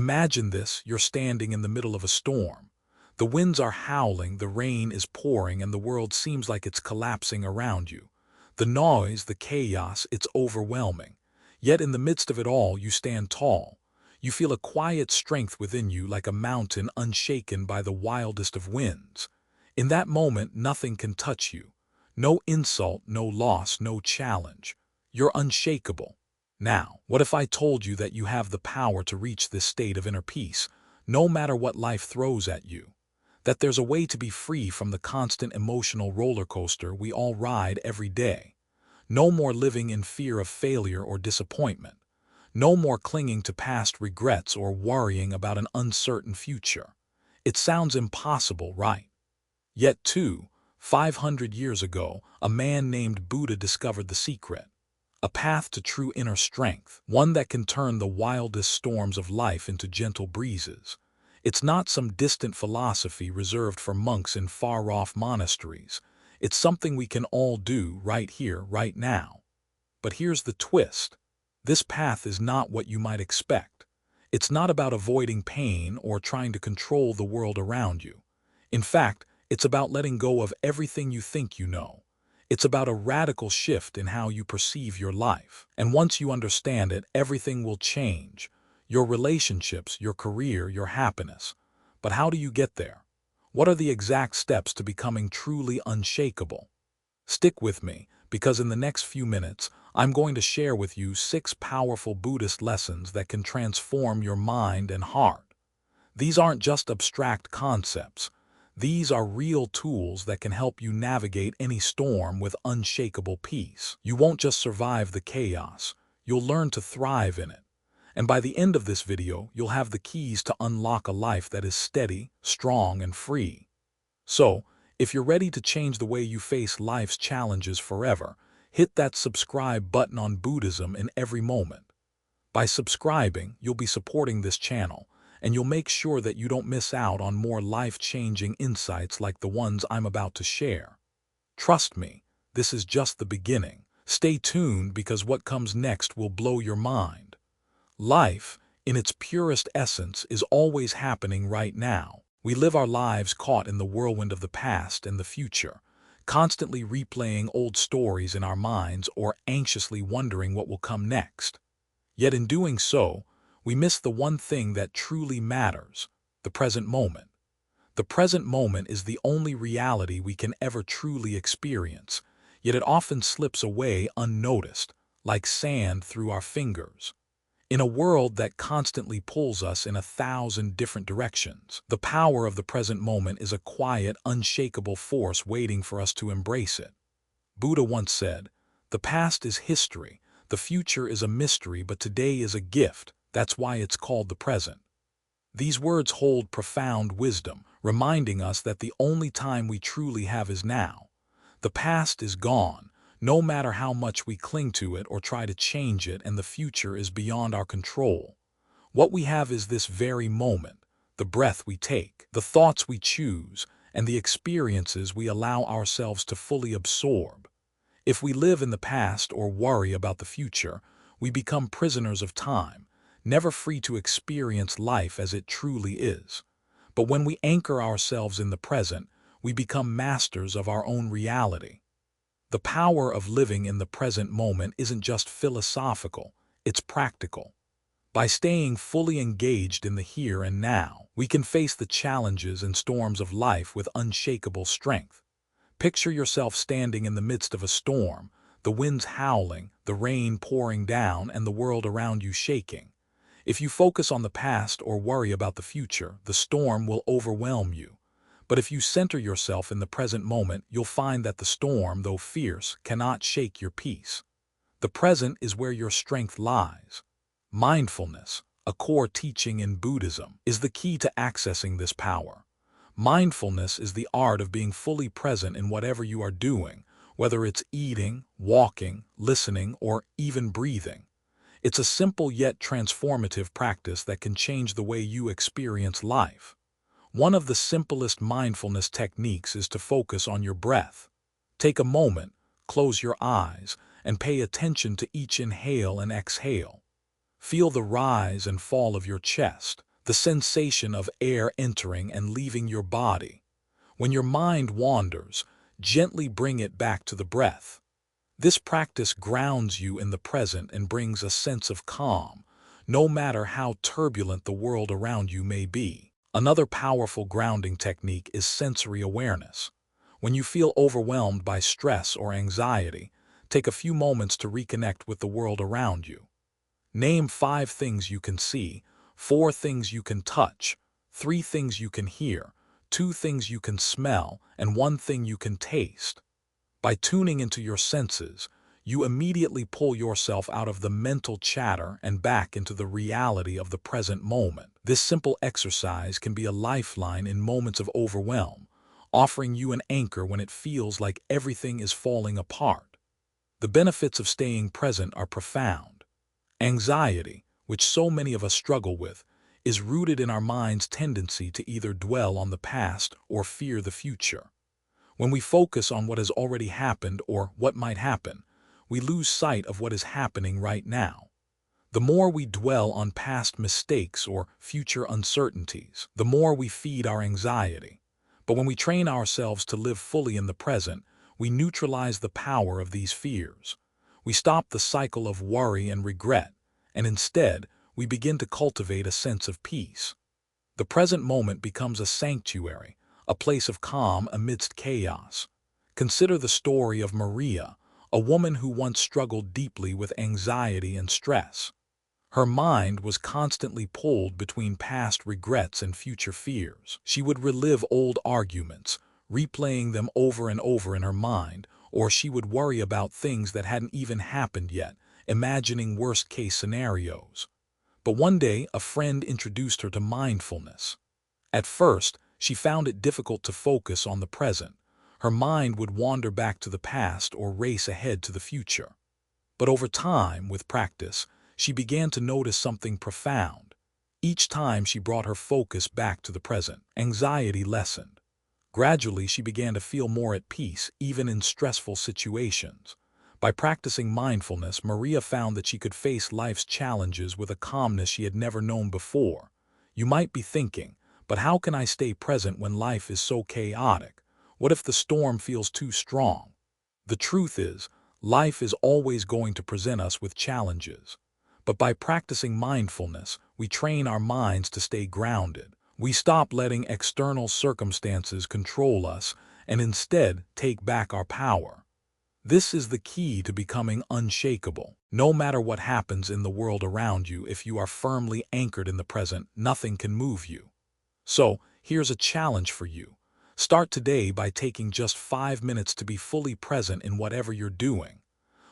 Imagine this, you're standing in the middle of a storm. The winds are howling, the rain is pouring, and the world seems like it's collapsing around you. The noise, the chaos, it's overwhelming. Yet in the midst of it all, you stand tall. You feel a quiet strength within you, like a mountain unshaken by the wildest of winds. In that moment, nothing can touch you. No insult, no loss, no challenge. You're unshakable. Now, what if I told you that you have the power to reach this state of inner peace, no matter what life throws at you? That there's a way to be free from the constant emotional roller coaster we all ride every day. No more living in fear of failure or disappointment. No more clinging to past regrets or worrying about an uncertain future. It sounds impossible, right? Yet, 500 years ago, a man named Buddha discovered the secret. A path to true inner strength, one that can turn the wildest storms of life into gentle breezes. It's not some distant philosophy reserved for monks in far-off monasteries. It's something we can all do right here, right now. But here's the twist. This path is not what you might expect. It's not about avoiding pain or trying to control the world around you. In fact, it's about letting go of everything you think you know. It's about a radical shift in how you perceive your life. And once you understand it, everything will change. Your relationships, your career, your happiness. But how do you get there? What are the exact steps to becoming truly unshakable? Stick with me, because in the next few minutes, I'm going to share with you 6 powerful Buddhist lessons that can transform your mind and heart. These aren't just abstract concepts. These are real tools that can help you navigate any storm with unshakable peace. You won't just survive the chaos, you'll learn to thrive in it. And by the end of this video, you'll have the keys to unlock a life that is steady, strong, and free. So, if you're ready to change the way you face life's challenges forever, hit that subscribe button on Buddhism in every moment. By subscribing, you'll be supporting this channel, and you'll make sure that you don't miss out on more life-changing insights like the ones I'm about to share. Trust me, this is just the beginning. Stay tuned because what comes next will blow your mind. Life, in its purest essence, is always happening right now. We live our lives caught in the whirlwind of the past and the future, constantly replaying old stories in our minds or anxiously wondering what will come next. Yet in doing so, we miss the one thing that truly matters, the present moment. The present moment is the only reality we can ever truly experience, yet it often slips away unnoticed, like sand through our fingers. In a world that constantly pulls us in 1,000 different directions, the power of the present moment is a quiet, unshakable force waiting for us to embrace it. Buddha once said, "The past is history, the future is a mystery, but today is a gift. That's why it's called the present." These words hold profound wisdom, reminding us that the only time we truly have is now. The past is gone, no matter how much we cling to it or try to change it, and the future is beyond our control. What we have is this very moment, the breath we take, the thoughts we choose, and the experiences we allow ourselves to fully absorb. If we live in the past or worry about the future, we become prisoners of time, never free to experience life as it truly is. But when we anchor ourselves in the present, we become masters of our own reality. The power of living in the present moment isn't just philosophical, it's practical. By staying fully engaged in the here and now, we can face the challenges and storms of life with unshakable strength. Picture yourself standing in the midst of a storm, the winds howling, the rain pouring down, and the world around you shaking. If you focus on the past or worry about the future, the storm will overwhelm you. But if you center yourself in the present moment, you'll find that the storm, though fierce, cannot shake your peace. The present is where your strength lies. Mindfulness, a core teaching in Buddhism, is the key to accessing this power. Mindfulness is the art of being fully present in whatever you are doing, whether it's eating, walking, listening, or even breathing. It's a simple yet transformative practice that can change the way you experience life. One of the simplest mindfulness techniques is to focus on your breath. Take a moment, close your eyes, and pay attention to each inhale and exhale. Feel the rise and fall of your chest, the sensation of air entering and leaving your body. When your mind wanders, gently bring it back to the breath. This practice grounds you in the present and brings a sense of calm, no matter how turbulent the world around you may be. Another powerful grounding technique is sensory awareness. When you feel overwhelmed by stress or anxiety, take a few moments to reconnect with the world around you. Name 5 things you can see, 4 things you can touch, 3 things you can hear, 2 things you can smell, and 1 thing you can taste. By tuning into your senses, you immediately pull yourself out of the mental chatter and back into the reality of the present moment. This simple exercise can be a lifeline in moments of overwhelm, offering you an anchor when it feels like everything is falling apart. The benefits of staying present are profound. Anxiety, which so many of us struggle with, is rooted in our mind's tendency to either dwell on the past or fear the future. When we focus on what has already happened or what might happen, we lose sight of what is happening right now. The more we dwell on past mistakes or future uncertainties, the more we feed our anxiety. But when we train ourselves to live fully in the present, we neutralize the power of these fears. We stop the cycle of worry and regret, and instead, we begin to cultivate a sense of peace. The present moment becomes a sanctuary, a place of calm amidst chaos. Consider the story of Maria, a woman who once struggled deeply with anxiety and stress. Her mind was constantly pulled between past regrets and future fears. She would relive old arguments, replaying them over and over in her mind, or she would worry about things that hadn't even happened yet, imagining worst-case scenarios. But one day, a friend introduced her to mindfulness. At first, she found it difficult to focus on the present. Her mind would wander back to the past or race ahead to the future. But over time, with practice, she began to notice something profound. Each time she brought her focus back to the present, anxiety lessened. Gradually, she began to feel more at peace, even in stressful situations. By practicing mindfulness, Maria found that she could face life's challenges with a calmness she had never known before. You might be thinking, but how can I stay present when life is so chaotic? What if the storm feels too strong? The truth is, life is always going to present us with challenges. But by practicing mindfulness, we train our minds to stay grounded. We stop letting external circumstances control us and instead take back our power. This is the key to becoming unshakable. No matter what happens in the world around you, if you are firmly anchored in the present, nothing can move you. So, here's a challenge for you. Start today by taking just 5 minutes to be fully present in whatever you're doing.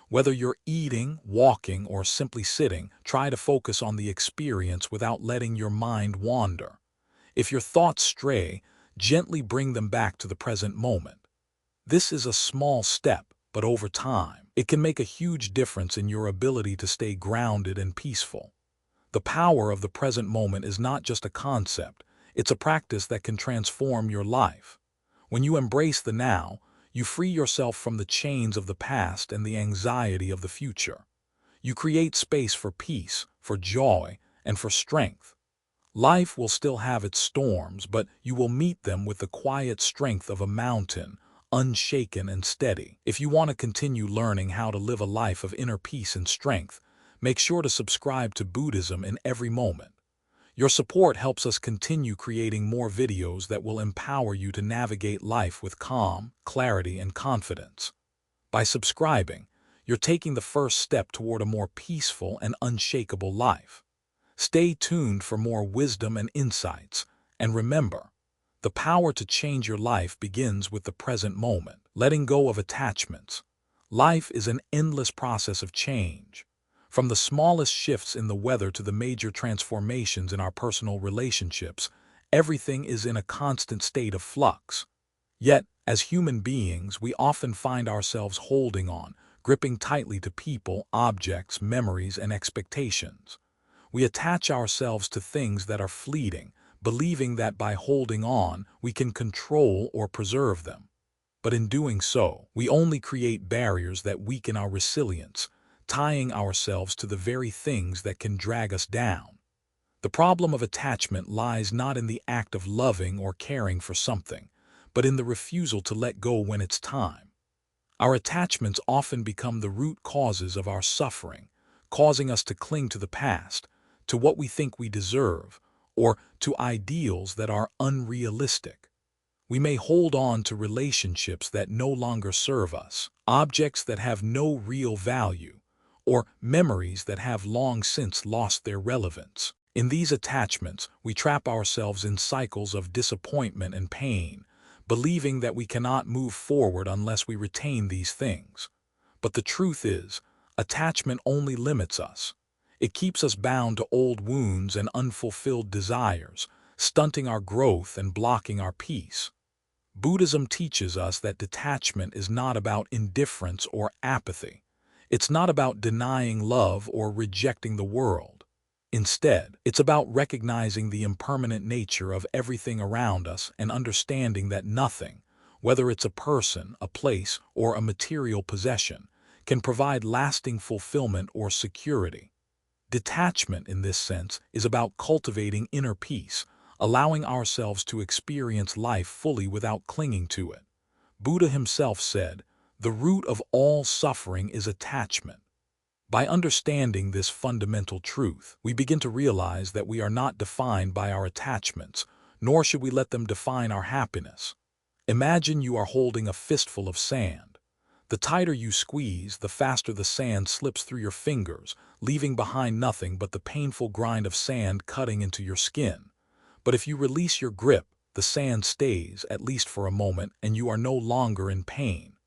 Whether you're eating, walking, or simply sitting, try to focus on the experience without letting your mind wander. If your thoughts stray, gently bring them back to the present moment. This is a small step, but over time, it can make a huge difference in your ability to stay grounded and peaceful. The power of the present moment is not just a concept, it's a practice that can transform your life. When you embrace the now, you free yourself from the chains of the past and the anxiety of the future. You create space for peace, for joy, and for strength. Life will still have its storms, but you will meet them with the quiet strength of a mountain, unshaken and steady. If you want to continue learning how to live a life of inner peace and strength, make sure to subscribe to Buddhism in every moment. Your support helps us continue creating more videos that will empower you to navigate life with calm, clarity, and confidence. By subscribing, you're taking the first step toward a more peaceful and unshakable life. Stay tuned for more wisdom and insights, and remember, the power to change your life begins with the present moment, letting go of attachments. Life is an endless process of change. From the smallest shifts in the weather to the major transformations in our personal relationships, everything is in a constant state of flux. Yet, as human beings, we often find ourselves holding on, gripping tightly to people, objects, memories, and expectations. We attach ourselves to things that are fleeting, believing that by holding on, we can control or preserve them. But in doing so, we only create barriers that weaken our resilience, tying ourselves to the very things that can drag us down. The problem of attachment lies not in the act of loving or caring for something, but in the refusal to let go when it's time. Our attachments often become the root causes of our suffering, causing us to cling to the past, to what we think we deserve, or to ideals that are unrealistic. We may hold on to relationships that no longer serve us, objects that have no real value, or memories that have long since lost their relevance. In these attachments, we trap ourselves in cycles of disappointment and pain, believing that we cannot move forward unless we retain these things. But the truth is, attachment only limits us. It keeps us bound to old wounds and unfulfilled desires, stunting our growth and blocking our peace. Buddhism teaches us that detachment is not about indifference or apathy. It's not about denying love or rejecting the world. Instead, it's about recognizing the impermanent nature of everything around us and understanding that nothing, whether it's a person, a place, or a material possession, can provide lasting fulfillment or security. Detachment, in this sense, is about cultivating inner peace, allowing ourselves to experience life fully without clinging to it. Buddha himself said, "The root of all suffering is attachment." By understanding this fundamental truth, we begin to realize that we are not defined by our attachments, nor should we let them define our happiness. Imagine you are holding a fistful of sand. The tighter you squeeze, the faster the sand slips through your fingers, leaving behind nothing but the painful grind of sand cutting into your skin. But if you release your grip, the sand stays, at least for a moment, and you are no longer in pain.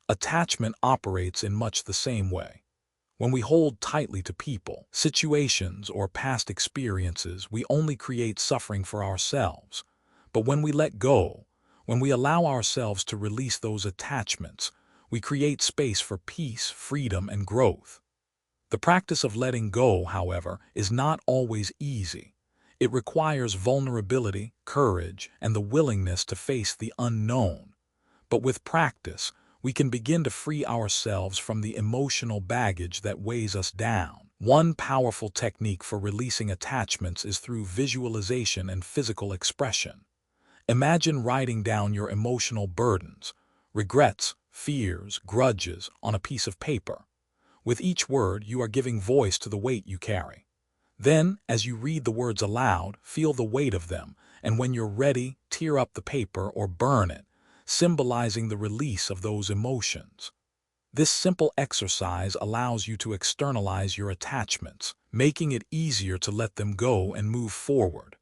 Attachment operates in much the same way. When we hold tightly to people, situations, or past experiences, we only create suffering for ourselves. But when we let go, when we allow ourselves to release those attachments, we create space for peace, freedom, and growth. The practice of letting go, however, is not always easy. It requires vulnerability, courage, and the willingness to face the unknown. But with practice, we can begin to free ourselves from the emotional baggage that weighs us down. One powerful technique for releasing attachments is through visualization and physical expression. Imagine writing down your emotional burdens, regrets, fears, grudges, on a piece of paper. With each word, you are giving voice to the weight you carry. Then, as you read the words aloud, feel the weight of them, and when you're ready, tear up the paper or burn it, symbolizing the release of those emotions. This simple exercise allows you to externalize your attachments, making it easier to let them go and move forward.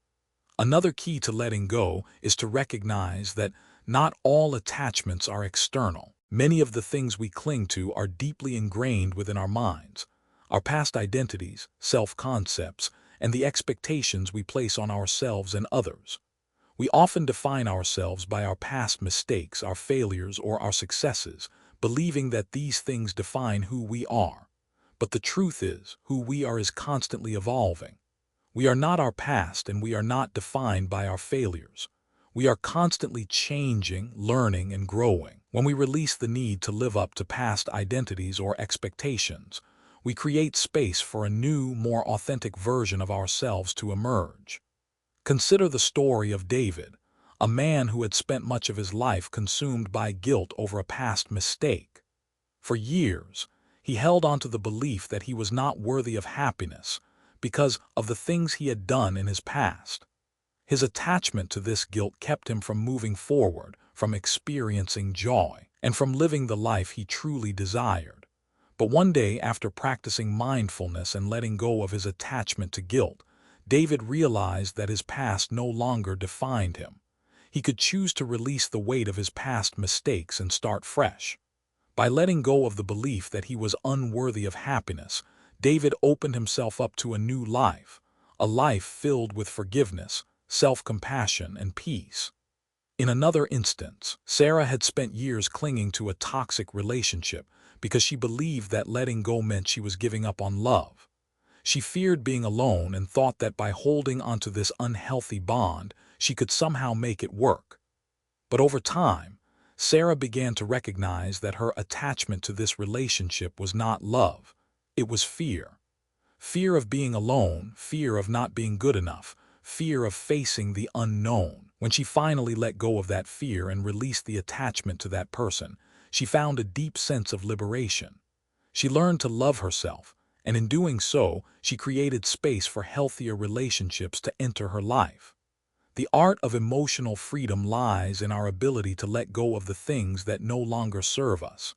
Another key to letting go is to recognize that not all attachments are external. Many of the things we cling to are deeply ingrained within our minds. Our past identities, self-concepts, and the expectations we place on ourselves and others. We often define ourselves by our past mistakes, our failures, or our successes, believing that these things define who we are. But the truth is, who we are is constantly evolving. We are not our past, and we are not defined by our failures. We are constantly changing, learning, and growing. When we release the need to live up to past identities or expectations, we create space for a new, more authentic version of ourselves to emerge. Consider the story of David, a man who had spent much of his life consumed by guilt over a past mistake. For years, he held on to the belief that he was not worthy of happiness because of the things he had done in his past. His attachment to this guilt kept him from moving forward, from experiencing joy, and from living the life he truly desired. But one day, after practicing mindfulness and letting go of his attachment to guilt, David realized that his past no longer defined him. He could choose to release the weight of his past mistakes and start fresh. By letting go of the belief that he was unworthy of happiness, David opened himself up to a new life, a life filled with forgiveness, self-compassion, and peace. In another instance, Sarah had spent years clinging to a toxic relationship because she believed that letting go meant she was giving up on love. She feared being alone and thought that by holding onto this unhealthy bond, she could somehow make it work. But over time, Sarah began to recognize that her attachment to this relationship was not love, it was fear. Fear of being alone, fear of not being good enough, fear of facing the unknown. When she finally let go of that fear and released the attachment to that person, she found a deep sense of liberation. She learned to love herself, and in doing so, she created space for healthier relationships to enter her life. The art of emotional freedom lies in our ability to let go of the things that no longer serve us.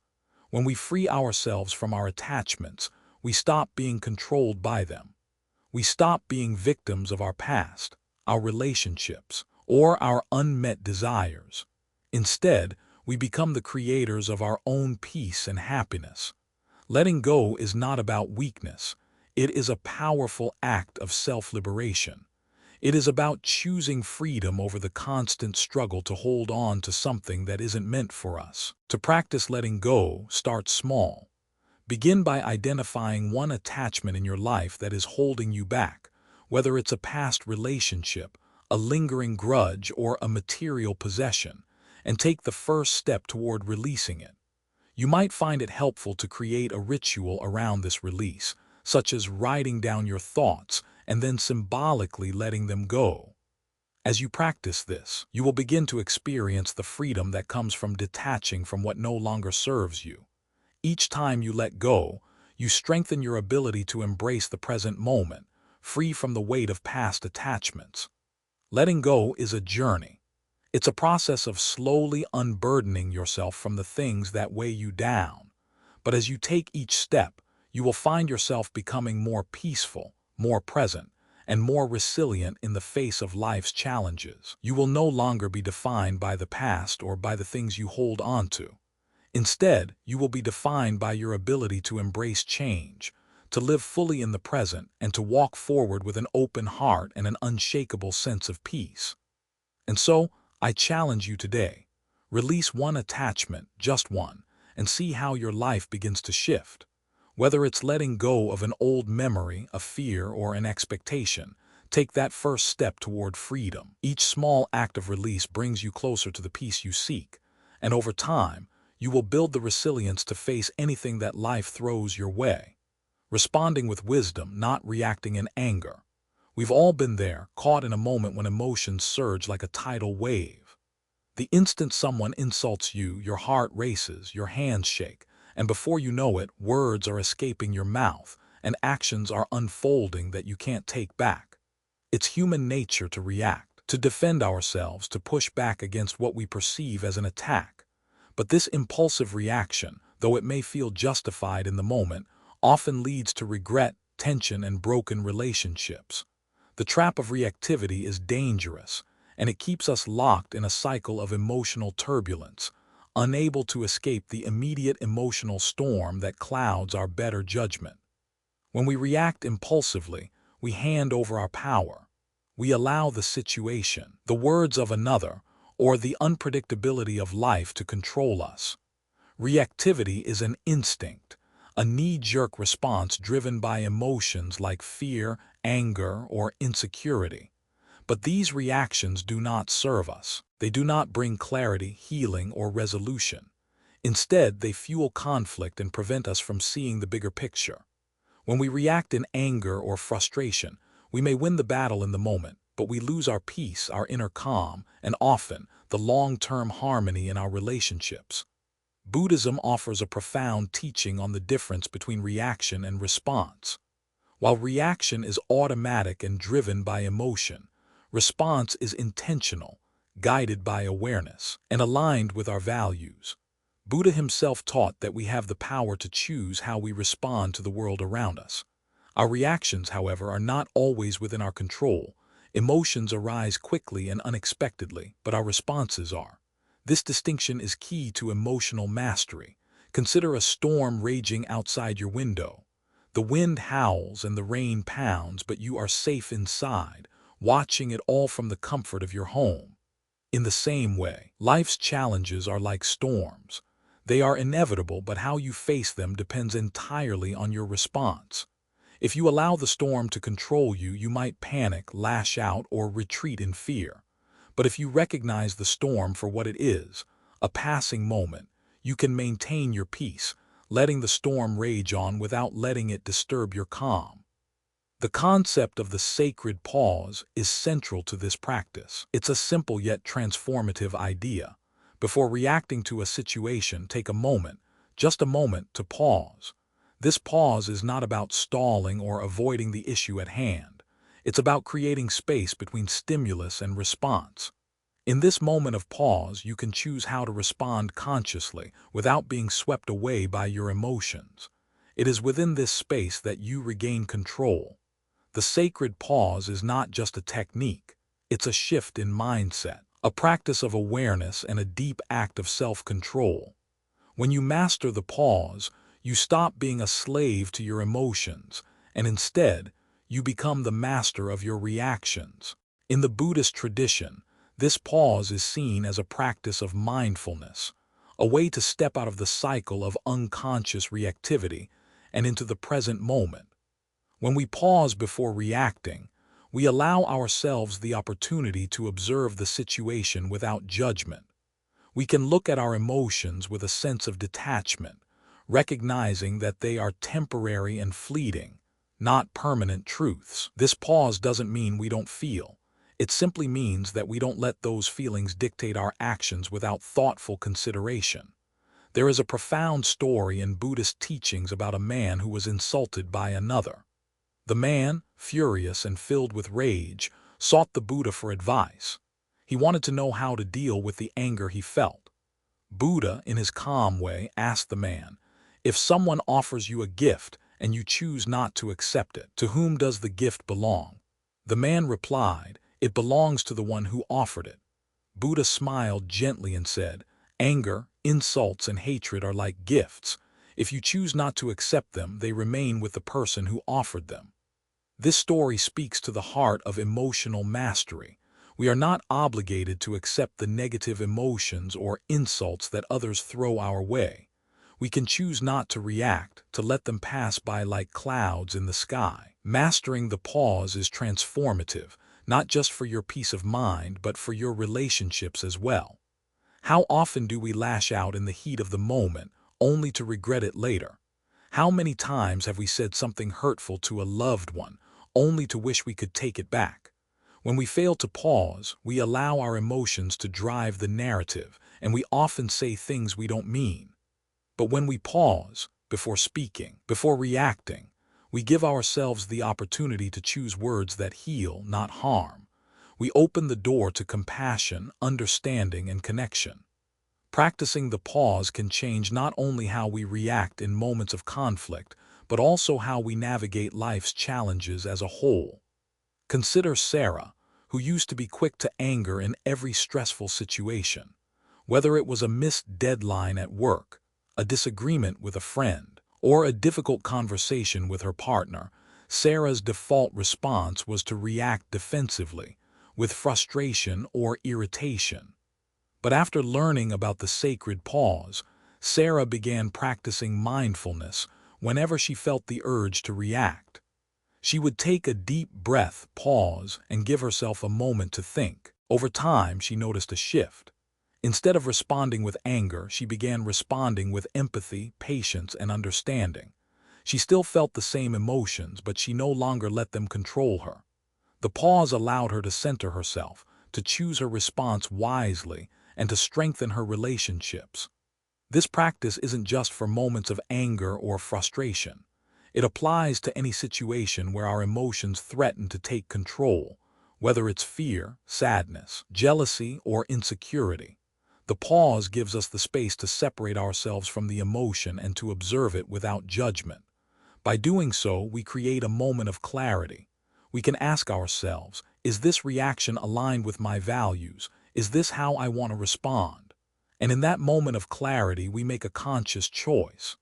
When we free ourselves from our attachments, we stop being controlled by them. We stop being victims of our past, our relationships, or our unmet desires. Instead, we become the creators of our own peace and happiness. Letting go is not about weakness. It is a powerful act of self-liberation. It is about choosing freedom over the constant struggle to hold on to something that isn't meant for us. To practice letting go, start small. Begin by identifying one attachment in your life that is holding you back, whether it's a past relationship, a lingering grudge, or a material possession, and take the first step toward releasing it. You might find it helpful to create a ritual around this release, such as writing down your thoughts and then symbolically letting them go. As you practice this, you will begin to experience the freedom that comes from detaching from what no longer serves you. Each time you let go, you strengthen your ability to embrace the present moment, free from the weight of past attachments. Letting go is a journey. It's a process of slowly unburdening yourself from the things that weigh you down. But as you take each step, you will find yourself becoming more peaceful, more present, and more resilient in the face of life's challenges. You will no longer be defined by the past or by the things you hold on to. Instead, you will be defined by your ability to embrace change, to live fully in the present, and to walk forward with an open heart and an unshakable sense of peace. And so, I challenge you today. Release one attachment, just one, and see how your life begins to shift. Whether it's letting go of an old memory, a fear, or an expectation, take that first step toward freedom. Each small act of release brings you closer to the peace you seek, and over time, you will build the resilience to face anything that life throws your way. Responding with wisdom, not reacting in anger. We've all been there, caught in a moment when emotions surge like a tidal wave. The instant someone insults you, your heart races, your hands shake, and before you know it, words are escaping your mouth, and actions are unfolding that you can't take back. It's human nature to react, to defend ourselves, to push back against what we perceive as an attack. But this impulsive reaction, though it may feel justified in the moment, often leads to regret, tension, and broken relationships. The trap of reactivity is dangerous, and it keeps us locked in a cycle of emotional turbulence, unable to escape the immediate emotional storm that clouds our better judgment. When we react impulsively, we hand over our power. We allow the situation, the words of another, or the unpredictability of life to control us. Reactivity is an instinct, a knee-jerk response driven by emotions like fear, anger, or insecurity. But these reactions do not serve us. They do not bring clarity, healing, or resolution. Instead, they fuel conflict and prevent us from seeing the bigger picture. When we react in anger or frustration, we may win the battle in the moment, but we lose our peace, our inner calm, and often the long-term harmony in our relationships. Buddhism offers a profound teaching on the difference between reaction and response. While reaction is automatic and driven by emotion, response is intentional, guided by awareness, and aligned with our values. Buddha himself taught that we have the power to choose how we respond to the world around us. Our reactions, however, are not always within our control. Emotions arise quickly and unexpectedly, but our responses are. This distinction is key to emotional mastery. Consider a storm raging outside your window. The wind howls and the rain pounds, but you are safe inside, watching it all from the comfort of your home. In the same way, life's challenges are like storms. They are inevitable, but how you face them depends entirely on your response. If you allow the storm to control you, you might panic, lash out, or retreat in fear. But if you recognize the storm for what it is, a passing moment, you can maintain your peace, letting the storm rage on without letting it disturb your calm. The concept of the sacred pause is central to this practice. It's a simple yet transformative idea. Before reacting to a situation, take a moment, just a moment, to pause. This pause is not about stalling or avoiding the issue at hand. It's about creating space between stimulus and response. In this moment of pause, you can choose how to respond consciously without being swept away by your emotions. It is within this space that you regain control. The sacred pause is not just a technique, it's a shift in mindset, a practice of awareness and a deep act of self-control. When you master the pause, you stop being a slave to your emotions, and instead, you become the master of your reactions. In the Buddhist tradition, this pause is seen as a practice of mindfulness, a way to step out of the cycle of unconscious reactivity and into the present moment. When we pause before reacting, we allow ourselves the opportunity to observe the situation without judgment. We can look at our emotions with a sense of detachment, recognizing that they are temporary and fleeting, not permanent truths. This pause doesn't mean we don't feel. It simply means that we don't let those feelings dictate our actions without thoughtful consideration. There is a profound story in Buddhist teachings about a man who was insulted by another. The man, furious and filled with rage, sought the Buddha for advice. He wanted to know how to deal with the anger he felt. Buddha, in his calm way, asked the man, "If someone offers you a gift and you choose not to accept it, to whom does the gift belong?" The man replied, "It belongs to the one who offered it." Buddha smiled gently and said, "Anger, insults, and hatred are like gifts. If you choose not to accept them, they remain with the person who offered them." This story speaks to the heart of emotional mastery. We are not obligated to accept the negative emotions or insults that others throw our way. We can choose not to react, to let them pass by like clouds in the sky. Mastering the pause is transformative, not just for your peace of mind, but for your relationships as well. How often do we lash out in the heat of the moment, only to regret it later? How many times have we said something hurtful to a loved one, only to wish we could take it back? When we fail to pause, we allow our emotions to drive the narrative, and we often say things we don't mean. But when we pause, before speaking, before reacting, we give ourselves the opportunity to choose words that heal, not harm. We open the door to compassion, understanding, and connection. Practicing the pause can change not only how we react in moments of conflict, but also how we navigate life's challenges as a whole. Consider Sarah, who used to be quick to anger in every stressful situation. Whether it was a missed deadline at work, a disagreement with a friend, or a difficult conversation with her partner, Sarah's default response was to react defensively, with frustration or irritation. But after learning about the sacred pause, Sarah began practicing mindfulness whenever she felt the urge to react. She would take a deep breath, pause, and give herself a moment to think. Over time, she noticed a shift. Instead of responding with anger, she began responding with empathy, patience, and understanding. She still felt the same emotions, but she no longer let them control her. The pause allowed her to center herself, to choose her response wisely, and to strengthen her relationships. This practice isn't just for moments of anger or frustration. It applies to any situation where our emotions threaten to take control, whether it's fear, sadness, jealousy, or insecurity. The pause gives us the space to separate ourselves from the emotion and to observe it without judgment. By doing so, we create a moment of clarity. We can ask ourselves, is this reaction aligned with my values? Is this how I want to respond? And in that moment of clarity, we make a conscious choice.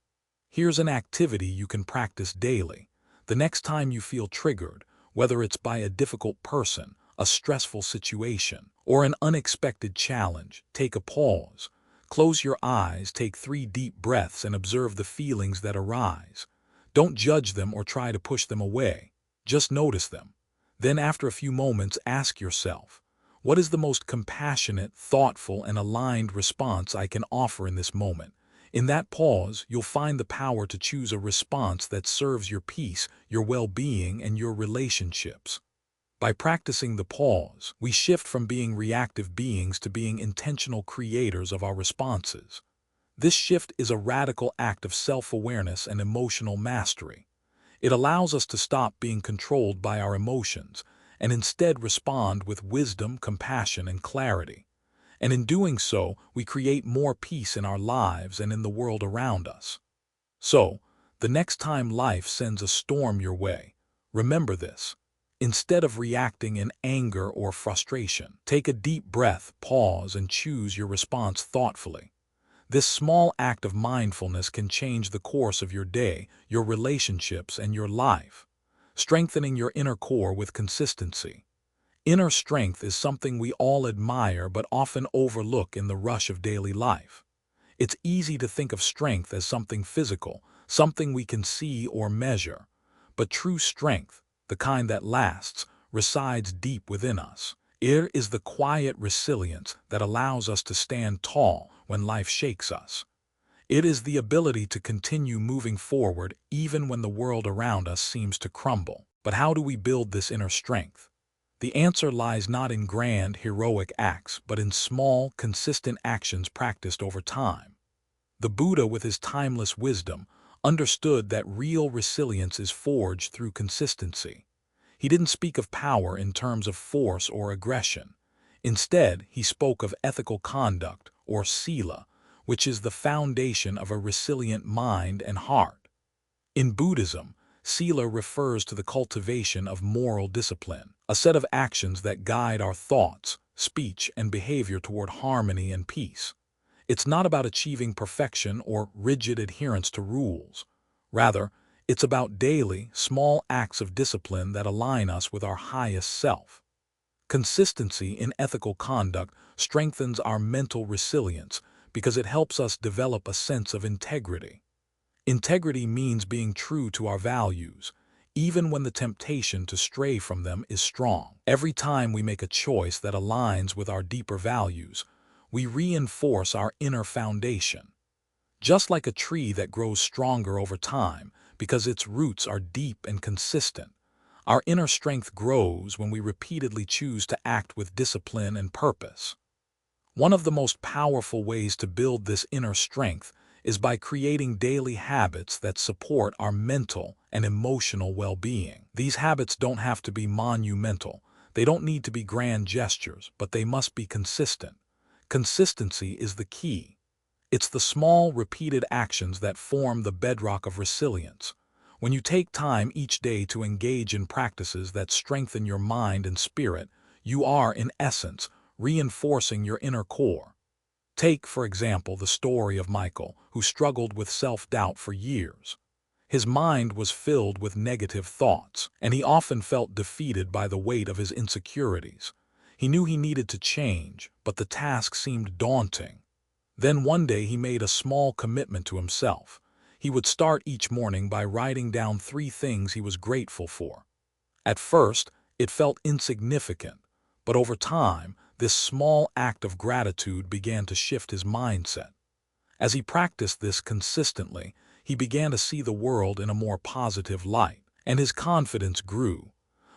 Here's an activity you can practice daily. The next time you feel triggered, whether it's by a difficult person, a stressful situation, or an unexpected challenge, take a pause. Close your eyes, take 3 deep breaths, and observe the feelings that arise. Don't judge them or try to push them away. Just notice them. Then, after a few moments, ask yourself, what is the most compassionate, thoughtful, and aligned response I can offer in this moment? In that pause, you'll find the power to choose a response that serves your peace, your well-being, and your relationships. By practicing the pause, we shift from being reactive beings to being intentional creators of our responses. This shift is a radical act of self-awareness and emotional mastery. It allows us to stop being controlled by our emotions and instead respond with wisdom, compassion, and clarity. And in doing so, we create more peace in our lives and in the world around us. So, the next time life sends a storm your way, remember this. Instead of reacting in anger or frustration, take a deep breath, pause, and choose your response thoughtfully. This small act of mindfulness can change the course of your day, your relationships, and your life, strengthening your inner core with consistency. Inner strength is something we all admire but often overlook in the rush of daily life. It's easy to think of strength as something physical, something we can see or measure. But true strength, the kind that lasts, resides deep within us. It is the quiet resilience that allows us to stand tall when life shakes us. It is the ability to continue moving forward even when the world around us seems to crumble. But how do we build this inner strength? The answer lies not in grand, heroic acts, but in small, consistent actions practiced over time. The Buddha, with his timeless wisdom, understood that real resilience is forged through consistency. He didn't speak of power in terms of force or aggression. Instead, he spoke of ethical conduct, or sila, which is the foundation of a resilient mind and heart. In Buddhism, sila refers to the cultivation of moral discipline, a set of actions that guide our thoughts, speech, and behavior toward harmony and peace. It's not about achieving perfection or rigid adherence to rules. Rather, it's about daily, small acts of discipline that align us with our highest self. Consistency in ethical conduct strengthens our mental resilience because it helps us develop a sense of integrity. Integrity means being true to our values, even when the temptation to stray from them is strong. Every time we make a choice that aligns with our deeper values, we reinforce our inner foundation. Just like a tree that grows stronger over time because its roots are deep and consistent, our inner strength grows when we repeatedly choose to act with discipline and purpose. One of the most powerful ways to build this inner strength is by creating daily habits that support our mental and emotional well-being. These habits don't have to be monumental. They don't need to be grand gestures, but they must be consistent. Consistency is the key. It's the small, repeated actions that form the bedrock of resilience. When you take time each day to engage in practices that strengthen your mind and spirit, you are, in essence, reinforcing your inner core. Take, for example, the story of Michael, who struggled with self-doubt for years. His mind was filled with negative thoughts, and he often felt defeated by the weight of his insecurities. He knew he needed to change, but the task seemed daunting. Then one day he made a small commitment to himself. He would start each morning by writing down 3 things he was grateful for. At first, it felt insignificant, but over time, this small act of gratitude began to shift his mindset. As he practiced this consistently, he began to see the world in a more positive light, and his confidence grew.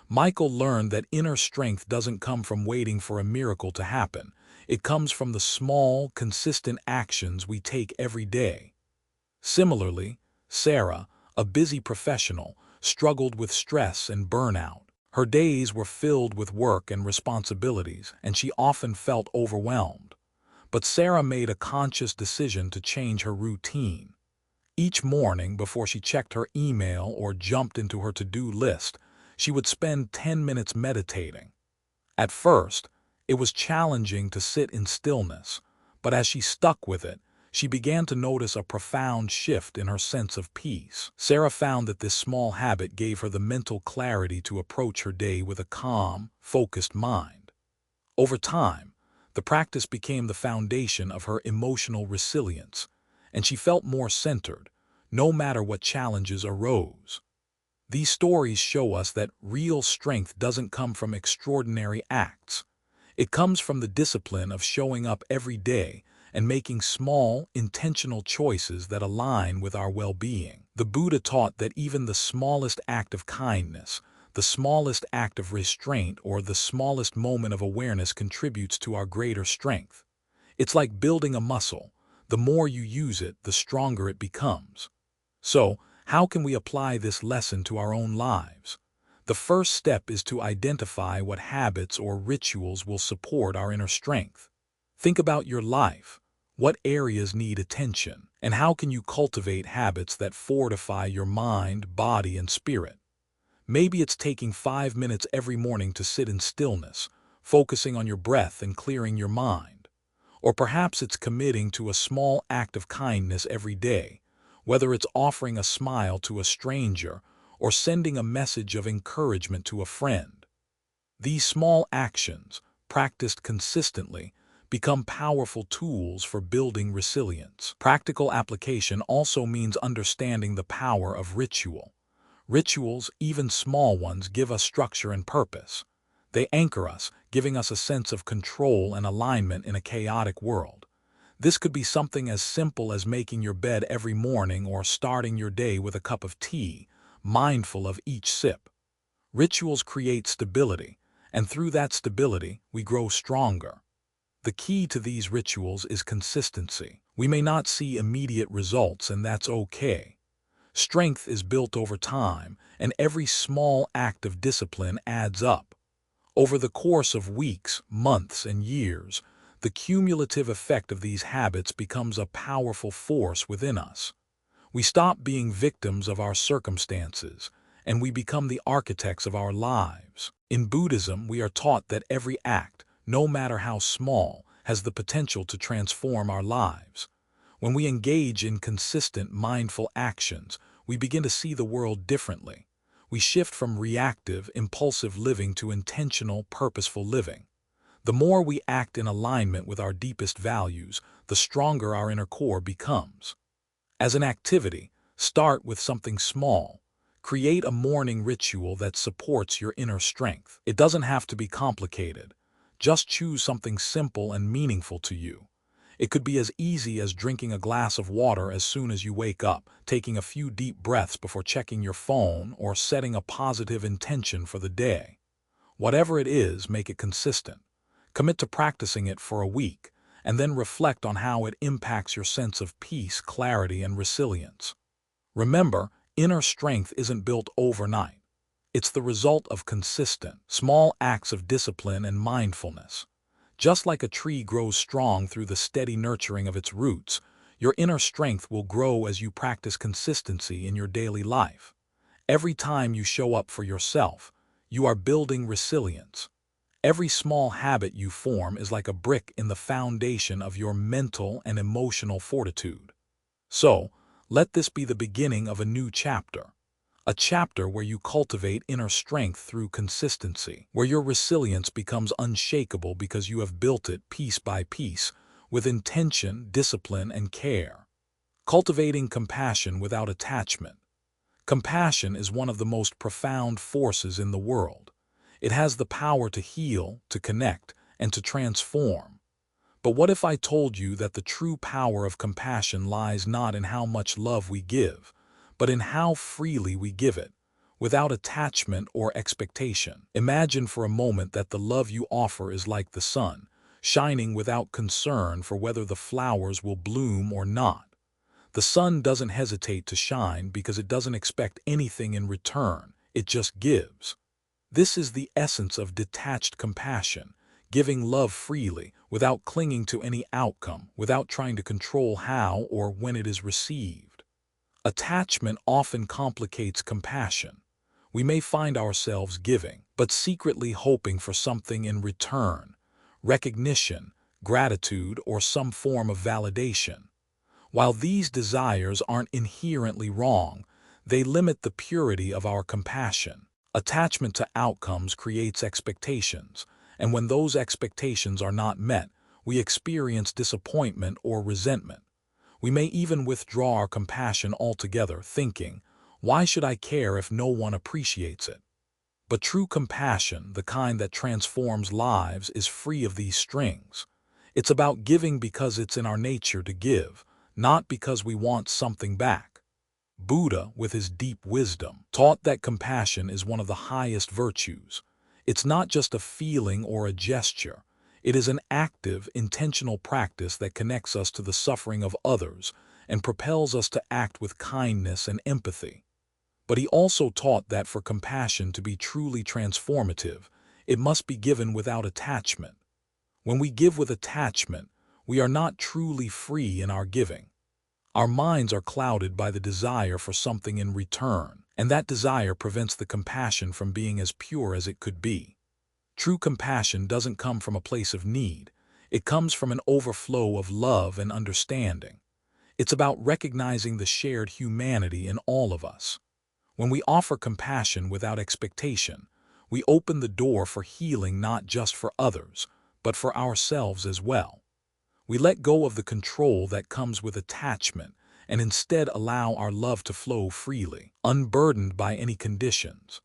Michael learned that inner strength doesn't come from waiting for a miracle to happen. It comes from the small, consistent actions we take every day. Similarly, Sarah, a busy professional, struggled with stress and burnout. Her days were filled with work and responsibilities, and she often felt overwhelmed. But Sarah made a conscious decision to change her routine. Each morning, before she checked her email or jumped into her to-do list, she would spend 10 minutes meditating. At first, it was challenging to sit in stillness, but as she stuck with it, she began to notice a profound shift in her sense of peace. Sarah found that this small habit gave her the mental clarity to approach her day with a calm, focused mind. Over time, the practice became the foundation of her emotional resilience, and she felt more centered, no matter what challenges arose. These stories show us that real strength doesn't come from extraordinary acts. It comes from the discipline of showing up every day and making small, intentional choices that align with our well-being. The Buddha taught that even the smallest act of kindness, the smallest act of restraint, or the smallest moment of awareness contributes to our greater strength. It's like building a muscle. The more you use it, the stronger it becomes. So, how can we apply this lesson to our own lives? The first step is to identify what habits or rituals will support our inner strength. Think about your life. What areas need attention, and how can you cultivate habits that fortify your mind, body, and spirit? Maybe it's taking 5 minutes every morning to sit in stillness, focusing on your breath and clearing your mind. Or perhaps it's committing to a small act of kindness every day, whether it's offering a smile to a stranger or sending a message of encouragement to a friend. These small actions, practiced consistently, become powerful tools for building resilience. Practical application also means understanding the power of ritual. Rituals, even small ones, give us structure and purpose. They anchor us, giving us a sense of control and alignment in a chaotic world. This could be something as simple as making your bed every morning or starting your day with a cup of tea, mindful of each sip. Rituals create stability, and through that stability, we grow stronger. The key to these rituals is consistency. We may not see immediate results, and that's okay. Strength is built over time, and every small act of discipline adds up. Over the course of weeks, months, and years, the cumulative effect of these habits becomes a powerful force within us. We stop being victims of our circumstances, and we become the architects of our lives. In Buddhism, we are taught that every act, no matter how small, has the potential to transform our lives. When we engage in consistent, mindful actions, we begin to see the world differently. We shift from reactive, impulsive living to intentional, purposeful living. The more we act in alignment with our deepest values, the stronger our inner core becomes. As an activity, start with something small. Create a morning ritual that supports your inner strength. It doesn't have to be complicated. Just choose something simple and meaningful to you. It could be as easy as drinking a glass of water as soon as you wake up, taking a few deep breaths before checking your phone, or setting a positive intention for the day. Whatever it is, make it consistent. Commit to practicing it for a week, and then reflect on how it impacts your sense of peace, clarity, and resilience. Remember, inner strength isn't built overnight. It's the result of consistent, small acts of discipline and mindfulness. Just like a tree grows strong through the steady nurturing of its roots, your inner strength will grow as you practice consistency in your daily life. Every time you show up for yourself, you are building resilience. Every small habit you form is like a brick in the foundation of your mental and emotional fortitude. So, let this be the beginning of a new chapter. A chapter where you cultivate inner strength through consistency, where your resilience becomes unshakable because you have built it piece by piece, with intention, discipline, and care. Cultivating compassion without attachment. Compassion is one of the most profound forces in the world. It has the power to heal, to connect, and to transform. But what if I told you that the true power of compassion lies not in how much love we give, but in how freely we give it, without attachment or expectation? Imagine for a moment that the love you offer is like the sun, shining without concern for whether the flowers will bloom or not. The sun doesn't hesitate to shine because it doesn't expect anything in return, it just gives. This is the essence of detached compassion, giving love freely, without clinging to any outcome, without trying to control how or when it is received. Attachment often complicates compassion. We may find ourselves giving, but secretly hoping for something in return, recognition, gratitude, or some form of validation. While these desires aren't inherently wrong, they limit the purity of our compassion. Attachment to outcomes creates expectations, and when those expectations are not met, we experience disappointment or resentment. We may even withdraw our compassion altogether, thinking, "Why should I care if no one appreciates it?" But true compassion, the kind that transforms lives, is free of these strings. It's about giving because it's in our nature to give, not because we want something back. Buddha, with his deep wisdom, taught that compassion is one of the highest virtues. It's not just a feeling or a gesture. It is an active, intentional practice that connects us to the suffering of others and propels us to act with kindness and empathy. But he also taught that for compassion to be truly transformative, it must be given without attachment. When we give with attachment, we are not truly free in our giving. Our minds are clouded by the desire for something in return, and that desire prevents the compassion from being as pure as it could be. True compassion doesn't come from a place of need. It comes from an overflow of love and understanding. It's about recognizing the shared humanity in all of us. When we offer compassion without expectation, we open the door for healing not just for others, but for ourselves as well. We let go of the control that comes with attachment and instead allow our love to flow freely, unburdened by any conditions.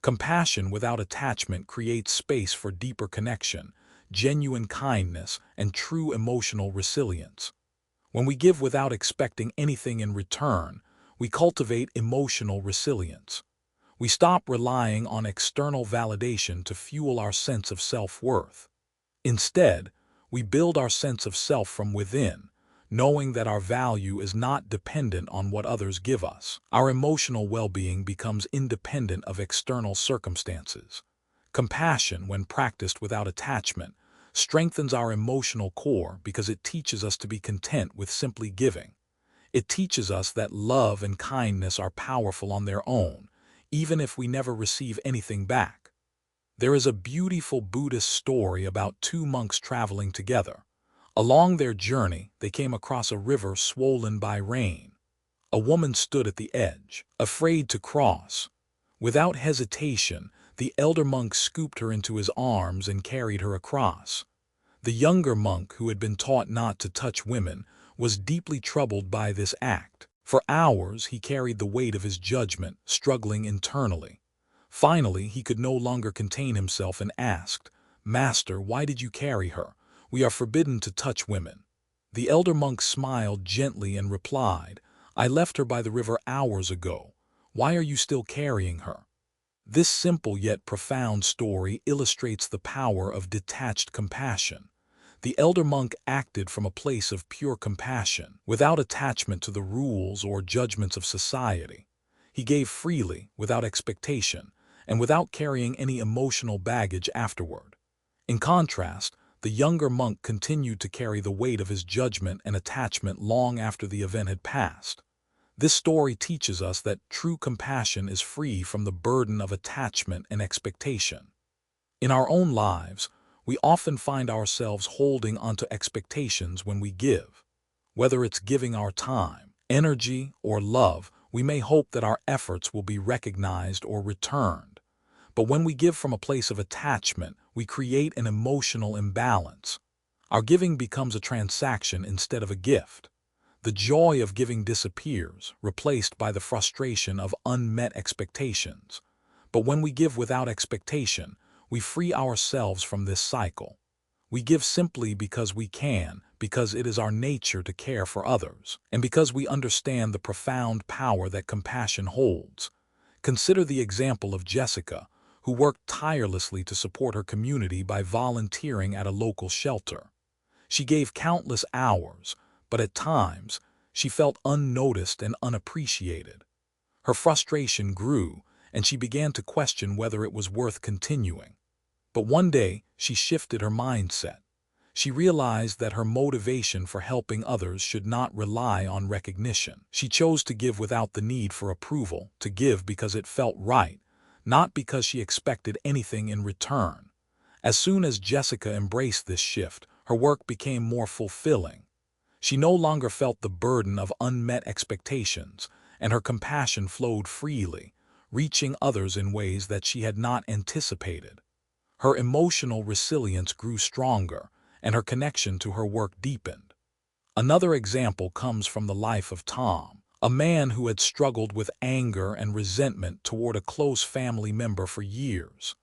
Compassion without attachment creates space for deeper connection, genuine kindness, and true emotional resilience. When we give without expecting anything in return, we cultivate emotional resilience. We stop relying on external validation to fuel our sense of self-worth. Instead, we build our sense of self from within, knowing that our value is not dependent on what others give us. Our emotional well-being becomes independent of external circumstances. Compassion, when practiced without attachment, strengthens our emotional core because it teaches us to be content with simply giving. It teaches us that love and kindness are powerful on their own, even if we never receive anything back. There is a beautiful Buddhist story about two monks traveling together. Along their journey, they came across a river swollen by rain. A woman stood at the edge, afraid to cross. Without hesitation, the elder monk scooped her into his arms and carried her across. The younger monk, who had been taught not to touch women, was deeply troubled by this act. For hours, he carried the weight of his judgment, struggling internally. Finally, he could no longer contain himself and asked, "Master, why did you carry her? We are forbidden to touch women." The elder monk smiled gently and replied, "I left her by the river hours ago. Why are you still carrying her?" This simple yet profound story illustrates the power of detached compassion. The elder monk acted from a place of pure compassion, without attachment to the rules or judgments of society. He gave freely, without expectation, and without carrying any emotional baggage afterward. In contrast, the younger monk continued to carry the weight of his judgment and attachment long after the event had passed. This story teaches us that true compassion is free from the burden of attachment and expectation. In our own lives, we often find ourselves holding onto expectations when we give. Whether it's giving our time, energy, or love, we may hope that our efforts will be recognized or returned. But when we give from a place of attachment, we create an emotional imbalance. Our giving becomes a transaction instead of a gift. The joy of giving disappears, replaced by the frustration of unmet expectations. But when we give without expectation, we free ourselves from this cycle. We give simply because we can, because it is our nature to care for others, and because we understand the profound power that compassion holds. Consider the example of Jessica, who worked tirelessly to support her community by volunteering at a local shelter. She gave countless hours, but at times, she felt unnoticed and unappreciated. Her frustration grew, and she began to question whether it was worth continuing. But one day, she shifted her mindset. She realized that her motivation for helping others should not rely on recognition. She chose to give without the need for approval, to give because it felt right, not because she expected anything in return. As soon as Jessica embraced this shift, her work became more fulfilling. She no longer felt the burden of unmet expectations, and her compassion flowed freely, reaching others in ways that she had not anticipated. Her emotional resilience grew stronger, and her connection to her work deepened. Another example comes from the life of Tom, a man who had struggled with anger and resentment toward a close family member for years.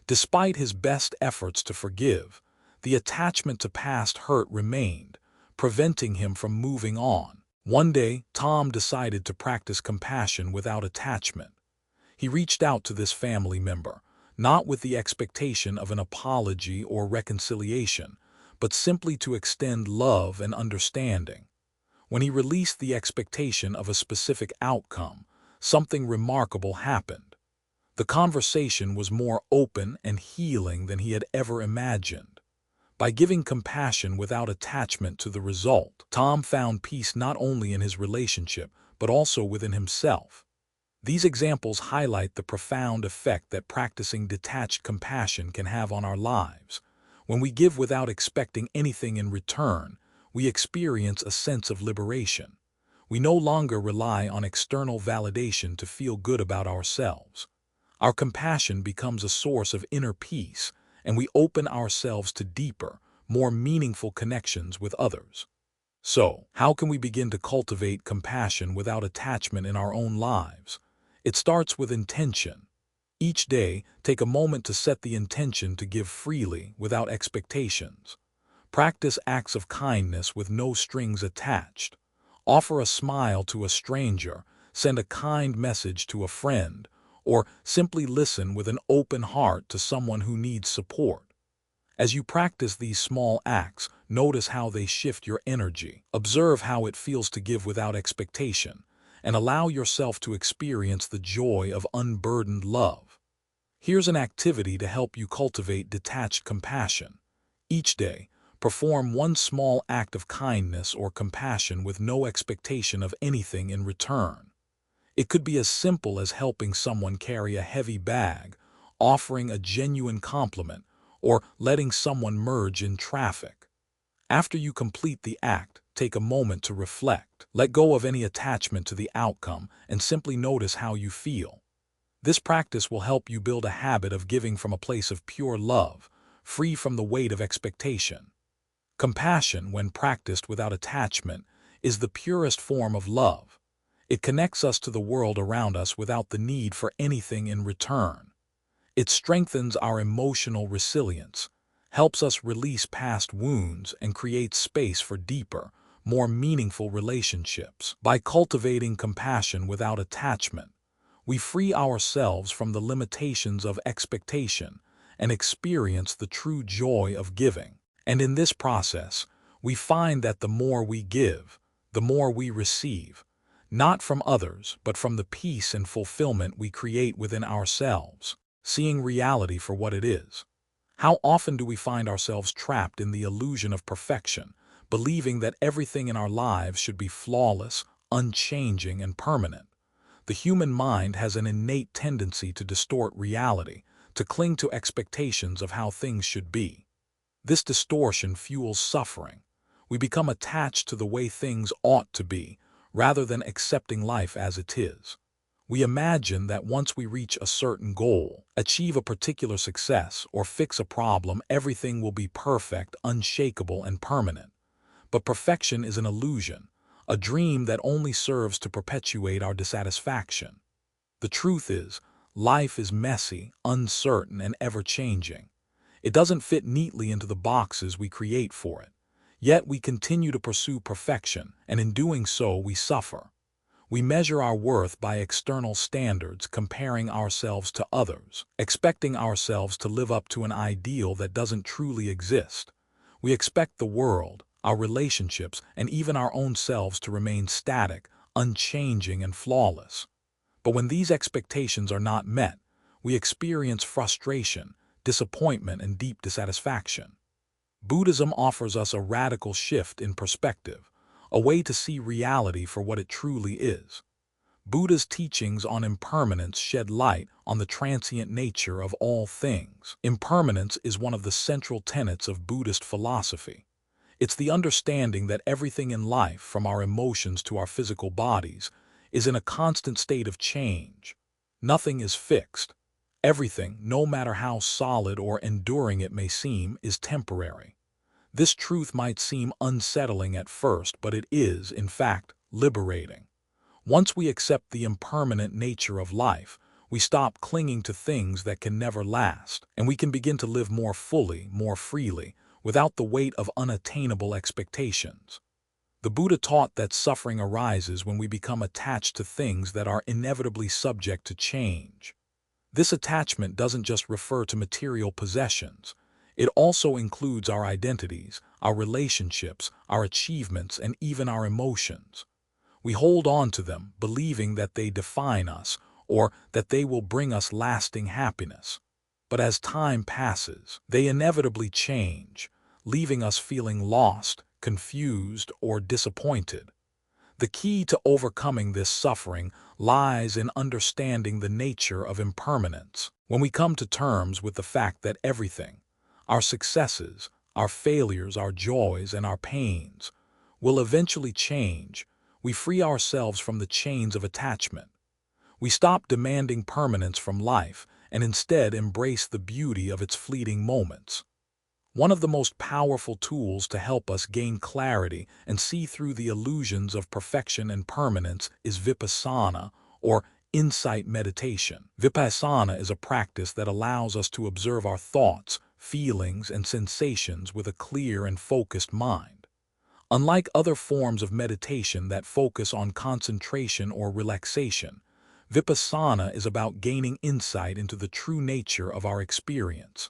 Despite his best efforts to forgive, The attachment to past hurt remained, preventing him from moving on. One day, Tom decided to practice compassion without attachment. He reached out to this family member, not with the expectation of an apology or reconciliation, but simply to extend love and understanding. When he released the expectation of a specific outcome, something remarkable happened. The conversation was more open and healing than he had ever imagined. By giving compassion without attachment to the result, Tom found peace not only in his relationship, but also within himself. These examples highlight the profound effect that practicing detached compassion can have on our lives. When we give without expecting anything in return, we experience a sense of liberation. We no longer rely on external validation to feel good about ourselves. Our compassion becomes a source of inner peace, and we open ourselves to deeper, more meaningful connections with others. So, how can we begin to cultivate compassion without attachment in our own lives? It starts with intention. Each day, take a moment to set the intention to give freely without expectations. Practice acts of kindness with no strings attached. Offer a smile to a stranger, send a kind message to a friend, or simply listen with an open heart to someone who needs support. As you practice these small acts, notice how they shift your energy. Observe how it feels to give without expectation, and allow yourself to experience the joy of unburdened love. Here's an activity to help you cultivate detached compassion. Each day, perform one small act of kindness or compassion with no expectation of anything in return. It could be as simple as helping someone carry a heavy bag, offering a genuine compliment, or letting someone merge in traffic. After you complete the act, take a moment to reflect. Let go of any attachment to the outcome and simply notice how you feel. This practice will help you build a habit of giving from a place of pure love, free from the weight of expectation. Compassion, when practiced without attachment, is the purest form of love. It connects us to the world around us without the need for anything in return. It strengthens our emotional resilience, helps us release past wounds, and creates space for deeper, more meaningful relationships. By cultivating compassion without attachment, we free ourselves from the limitations of expectation and experience the true joy of giving. And in this process, we find that the more we give, the more we receive, not from others, but from the peace and fulfillment we create within ourselves. Seeing reality for what it is. How often do we find ourselves trapped in the illusion of perfection, believing that everything in our lives should be flawless, unchanging, and permanent? The human mind has an innate tendency to distort reality, to cling to expectations of how things should be. This distortion fuels suffering. We become attached to the way things ought to be, rather than accepting life as it is. We imagine that once we reach a certain goal, achieve a particular success, or fix a problem, everything will be perfect, unshakable, and permanent. But perfection is an illusion, a dream that only serves to perpetuate our dissatisfaction. The truth is, life is messy, uncertain, and ever-changing. It doesn't fit neatly into the boxes we create for it. Yet we continue to pursue perfection, and in doing so, we suffer. We measure our worth by external standards, comparing ourselves to others, expecting ourselves to live up to an ideal that doesn't truly exist. We expect the world, our relationships, and even our own selves to remain static, unchanging, and flawless. But when these expectations are not met, we experience frustration, disappointment, and deep dissatisfaction. Buddhism offers us a radical shift in perspective, a way to see reality for what it truly is. Buddha's teachings on impermanence shed light on the transient nature of all things. Impermanence is one of the central tenets of Buddhist philosophy. It's the understanding that everything in life, from our emotions to our physical bodies, is in a constant state of change. Nothing is fixed. Everything, no matter how solid or enduring it may seem, is temporary. This truth might seem unsettling at first, but it is, in fact, liberating. Once we accept the impermanent nature of life, we stop clinging to things that can never last, and we can begin to live more fully, more freely, without the weight of unattainable expectations. The Buddha taught that suffering arises when we become attached to things that are inevitably subject to change. This attachment doesn't just refer to material possessions. It also includes our identities, our relationships, our achievements, and even our emotions. We hold on to them, believing that they define us or that they will bring us lasting happiness. But as time passes, they inevitably change, leaving us feeling lost, confused, or disappointed. The key to overcoming this suffering lies in understanding the nature of impermanence. When we come to terms with the fact that everything, our successes, our failures, our joys, and our pains, will eventually change, we free ourselves from the chains of attachment. We stop demanding permanence from life and instead embrace the beauty of its fleeting moments. One of the most powerful tools to help us gain clarity and see through the illusions of perfection and permanence is vipassana, or insight meditation. Vipassana is a practice that allows us to observe our thoughts, feelings, and sensations with a clear and focused mind. Unlike other forms of meditation that focus on concentration or relaxation, vipassana is about gaining insight into the true nature of our experience.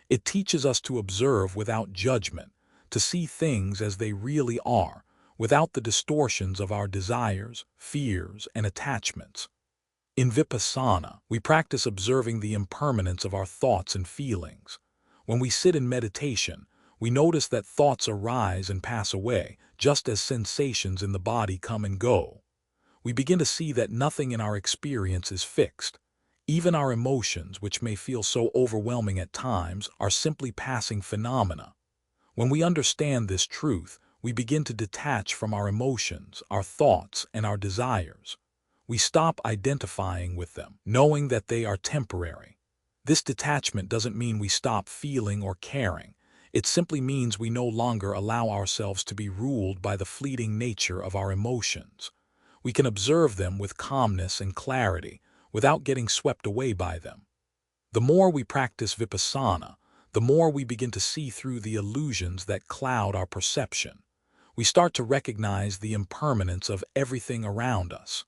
It teaches us to observe without judgment, to see things as they really are, without the distortions of our desires, fears, and attachments. In vipassana, we practice observing the impermanence of our thoughts and feelings. When we sit in meditation, we notice that thoughts arise and pass away, just as sensations in the body come and go. We begin to see that nothing in our experience is fixed. Even our emotions, which may feel so overwhelming at times, are simply passing phenomena. When we understand this truth, we begin to detach from our emotions, our thoughts, and our desires. We stop identifying with them, knowing that they are temporary. This detachment doesn't mean we stop feeling or caring. It simply means we no longer allow ourselves to be ruled by the fleeting nature of our emotions. We can observe them with calmness and clarity, without getting swept away by them. The more we practice vipassana, the more we begin to see through the illusions that cloud our perception. We start to recognize the impermanence of everything around us.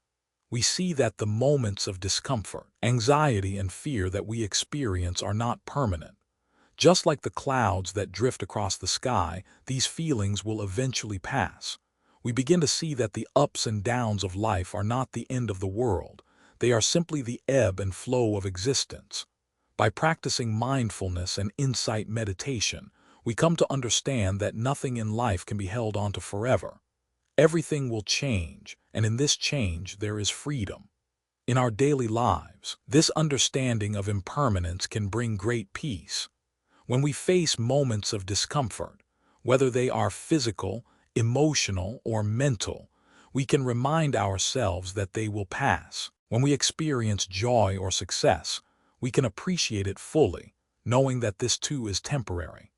We see that the moments of discomfort, anxiety, and fear that we experience are not permanent. Just like the clouds that drift across the sky, these feelings will eventually pass. We begin to see that the ups and downs of life are not the end of the world. They are simply the ebb and flow of existence. By practicing mindfulness and insight meditation, we come to understand that nothing in life can be held onto forever. Everything will change, and in this change there is freedom. In our daily lives, this understanding of impermanence can bring great peace. When we face moments of discomfort, whether they are physical, emotional, or mental, we can remind ourselves that they will pass. When we experience joy or success, we can appreciate it fully, knowing that this too is temporary.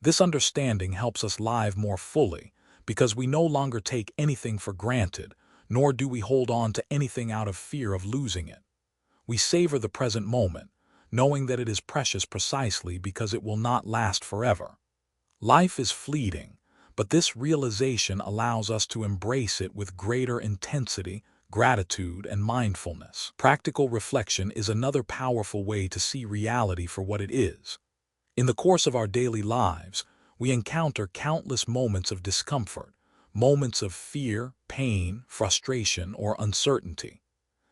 This understanding helps us live more fully, because we no longer take anything for granted, nor do we hold on to anything out of fear of losing it. We savor the present moment, knowing that it is precious precisely because it will not last forever. Life is fleeting, but this realization allows us to embrace it with greater intensity, gratitude, and mindfulness. Practical reflection is another powerful way to see reality for what it is. In the course of our daily lives, we encounter countless moments of discomfort, moments of fear, pain, frustration, or uncertainty.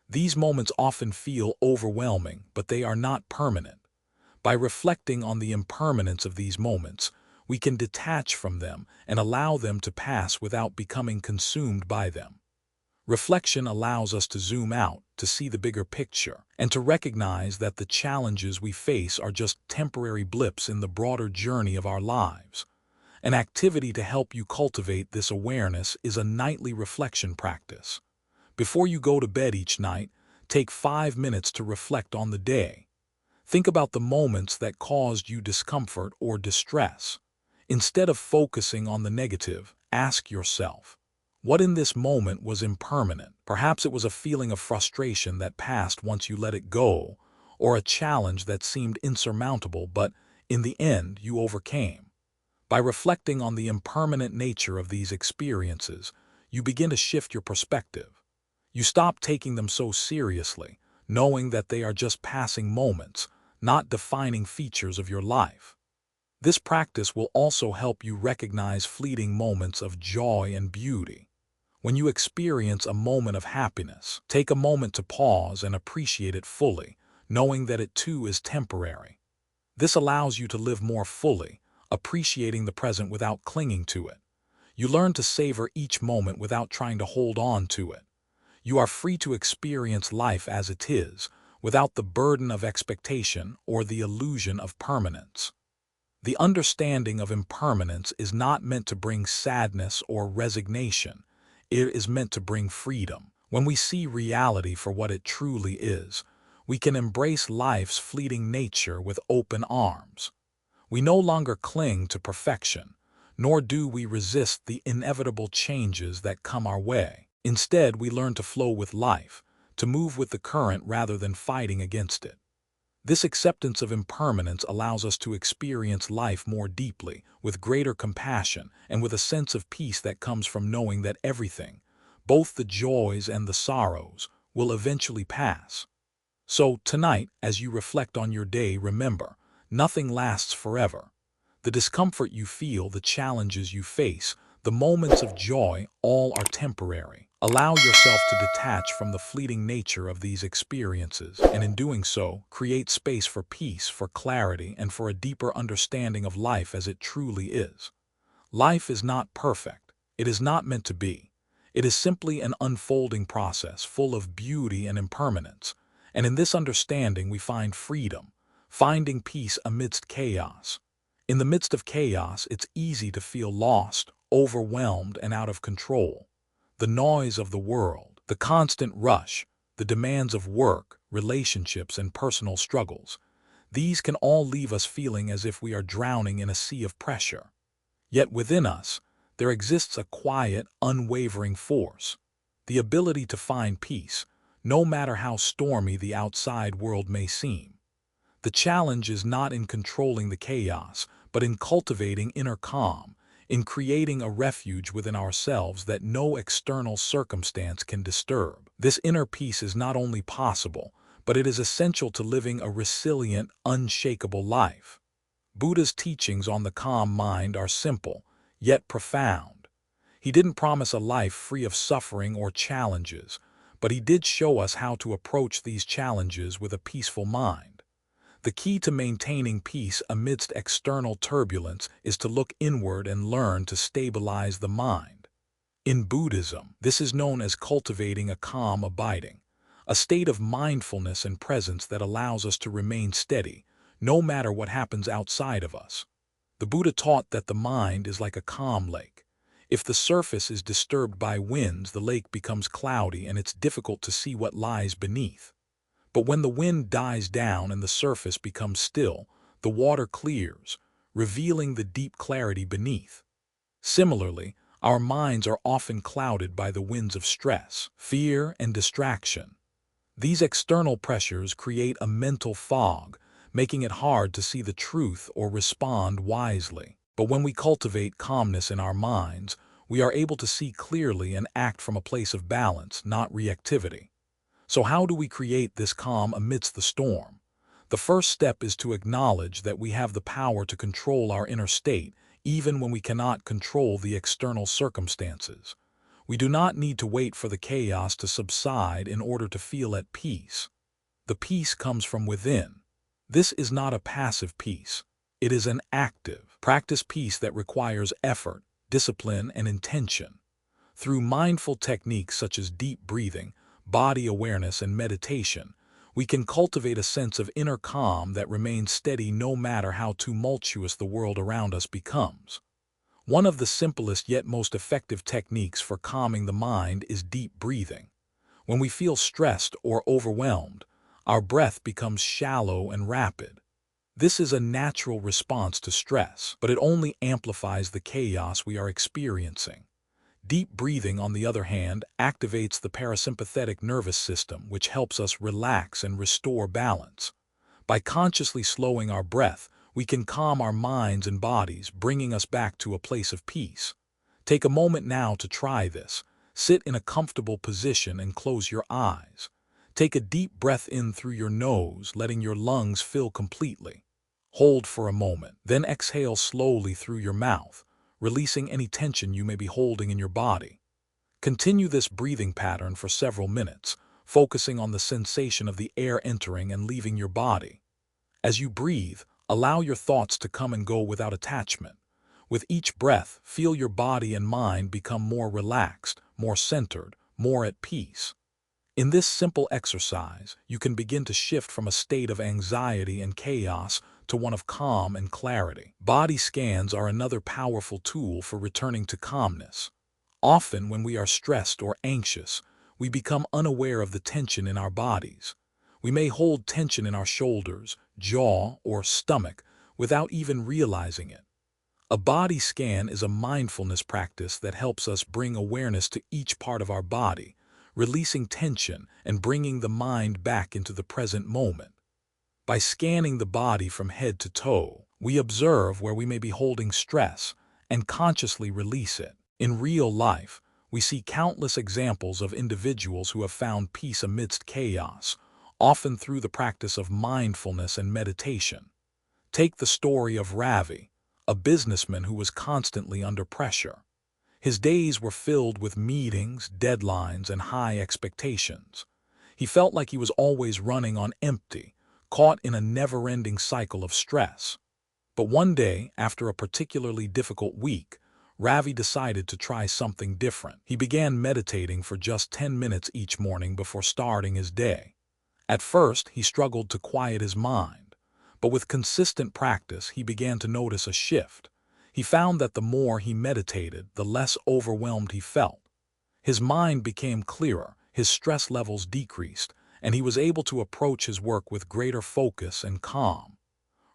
These moments often feel overwhelming, but they are not permanent. By reflecting on the impermanence of these moments, we can detach from them and allow them to pass without becoming consumed by them. Reflection allows us to zoom out, to see the bigger picture, and to recognize that the challenges we face are just temporary blips in the broader journey of our lives. An activity to help you cultivate this awareness is a nightly reflection practice. Before you go to bed each night, take 5 minutes to reflect on the day. Think about the moments that caused you discomfort or distress. Instead of focusing on the negative, ask yourself, what in this moment was impermanent? Perhaps it was a feeling of frustration that passed once you let it go, or a challenge that seemed insurmountable but, in the end, you overcame. By reflecting on the impermanent nature of these experiences, you begin to shift your perspective. You stop taking them so seriously, knowing that they are just passing moments, not defining features of your life. This practice will also help you recognize fleeting moments of joy and beauty. When you experience a moment of happiness, take a moment to pause and appreciate it fully, knowing that it too is temporary. This allows you to live more fully, appreciating the present without clinging to it. You learn to savor each moment without trying to hold on to it. You are free to experience life as it is, without the burden of expectation or the illusion of permanence. The understanding of impermanence is not meant to bring sadness or resignation. It is meant to bring freedom. When we see reality for what it truly is, we can embrace life's fleeting nature with open arms. We no longer cling to perfection, nor do we resist the inevitable changes that come our way. Instead, we learn to flow with life, to move with the current rather than fighting against it. This acceptance of impermanence allows us to experience life more deeply, with greater compassion, and with a sense of peace that comes from knowing that everything, both the joys and the sorrows, will eventually pass. So, tonight, as you reflect on your day, remember, nothing lasts forever. The discomfort you feel, the challenges you face, the moments of joy, all are temporary. Allow yourself to detach from the fleeting nature of these experiences, and in doing so, create space for peace, for clarity, and for a deeper understanding of life as it truly is. Life is not perfect. It is not meant to be. It is simply an unfolding process full of beauty and impermanence, and in this understanding we find freedom, finding peace amidst chaos. In the midst of chaos, it's easy to feel lost, overwhelmed, and out of control. The noise of the world, the constant rush, the demands of work, relationships, and personal struggles, these can all leave us feeling as if we are drowning in a sea of pressure. Yet within us, there exists a quiet, unwavering force, the ability to find peace, no matter how stormy the outside world may seem. The challenge is not in controlling the chaos, but in cultivating inner calm, in creating a refuge within ourselves that no external circumstance can disturb. This inner peace is not only possible, but it is essential to living a resilient, unshakable life. Buddha's teachings on the calm mind are simple, yet profound. He didn't promise a life free of suffering or challenges, but he did show us how to approach these challenges with a peaceful mind. The key to maintaining peace amidst external turbulence is to look inward and learn to stabilize the mind. In Buddhism, this is known as cultivating a calm abiding, a state of mindfulness and presence that allows us to remain steady, no matter what happens outside of us. The Buddha taught that the mind is like a calm lake. If the surface is disturbed by winds, the lake becomes cloudy and it's difficult to see what lies beneath. But when the wind dies down and the surface becomes still, the water clears, revealing the deep clarity beneath. Similarly, our minds are often clouded by the winds of stress, fear, and distraction. These external pressures create a mental fog, making it hard to see the truth or respond wisely. But when we cultivate calmness in our minds, we are able to see clearly and act from a place of balance, not reactivity. So how do we create this calm amidst the storm? The first step is to acknowledge that we have the power to control our inner state, even when we cannot control the external circumstances. We do not need to wait for the chaos to subside in order to feel at peace. The peace comes from within. This is not a passive peace. It is an active, practiced peace that requires effort, discipline, and intention. Through mindful techniques such as deep breathing, body awareness, and meditation, we can cultivate a sense of inner calm that remains steady no matter how tumultuous the world around us becomes. One of the simplest yet most effective techniques for calming the mind is deep breathing. When we feel stressed or overwhelmed, our breath becomes shallow and rapid. This is a natural response to stress, but it only amplifies the chaos we are experiencing. Deep breathing, on the other hand, activates the parasympathetic nervous system, which helps us relax and restore balance. By consciously slowing our breath, we can calm our minds and bodies, bringing us back to a place of peace. Take a moment now to try this. Sit in a comfortable position and close your eyes. Take a deep breath in through your nose, letting your lungs fill completely. Hold for a moment, then exhale slowly through your mouth, releasing any tension you may be holding in your body. Continue this breathing pattern for several minutes, focusing on the sensation of the air entering and leaving your body. As you breathe, allow your thoughts to come and go without attachment. With each breath, feel your body and mind become more relaxed, more centered, more at peace. In this simple exercise, you can begin to shift from a state of anxiety and chaos to one of calm and clarity. Body scans are another powerful tool for returning to calmness. Often, when we are stressed or anxious, we become unaware of the tension in our bodies. We may hold tension in our shoulders, jaw, or stomach without even realizing it. A body scan is a mindfulness practice that helps us bring awareness to each part of our body, releasing tension and bringing the mind back into the present moment. By scanning the body from head to toe, we observe where we may be holding stress and consciously release it. In real life, we see countless examples of individuals who have found peace amidst chaos, often through the practice of mindfulness and meditation. Take the story of Ravi, a businessman who was constantly under pressure. His days were filled with meetings, deadlines, and high expectations. He felt like he was always running on empty, caught in a never-ending cycle of stress. But one day, after a particularly difficult week, Ravi decided to try something different. He began meditating for just 10 minutes each morning before starting his day. At first, he struggled to quiet his mind, but with consistent practice, he began to notice a shift. He found that the more he meditated, the less overwhelmed he felt. His mind became clearer, his stress levels decreased, and he was able to approach his work with greater focus and calm.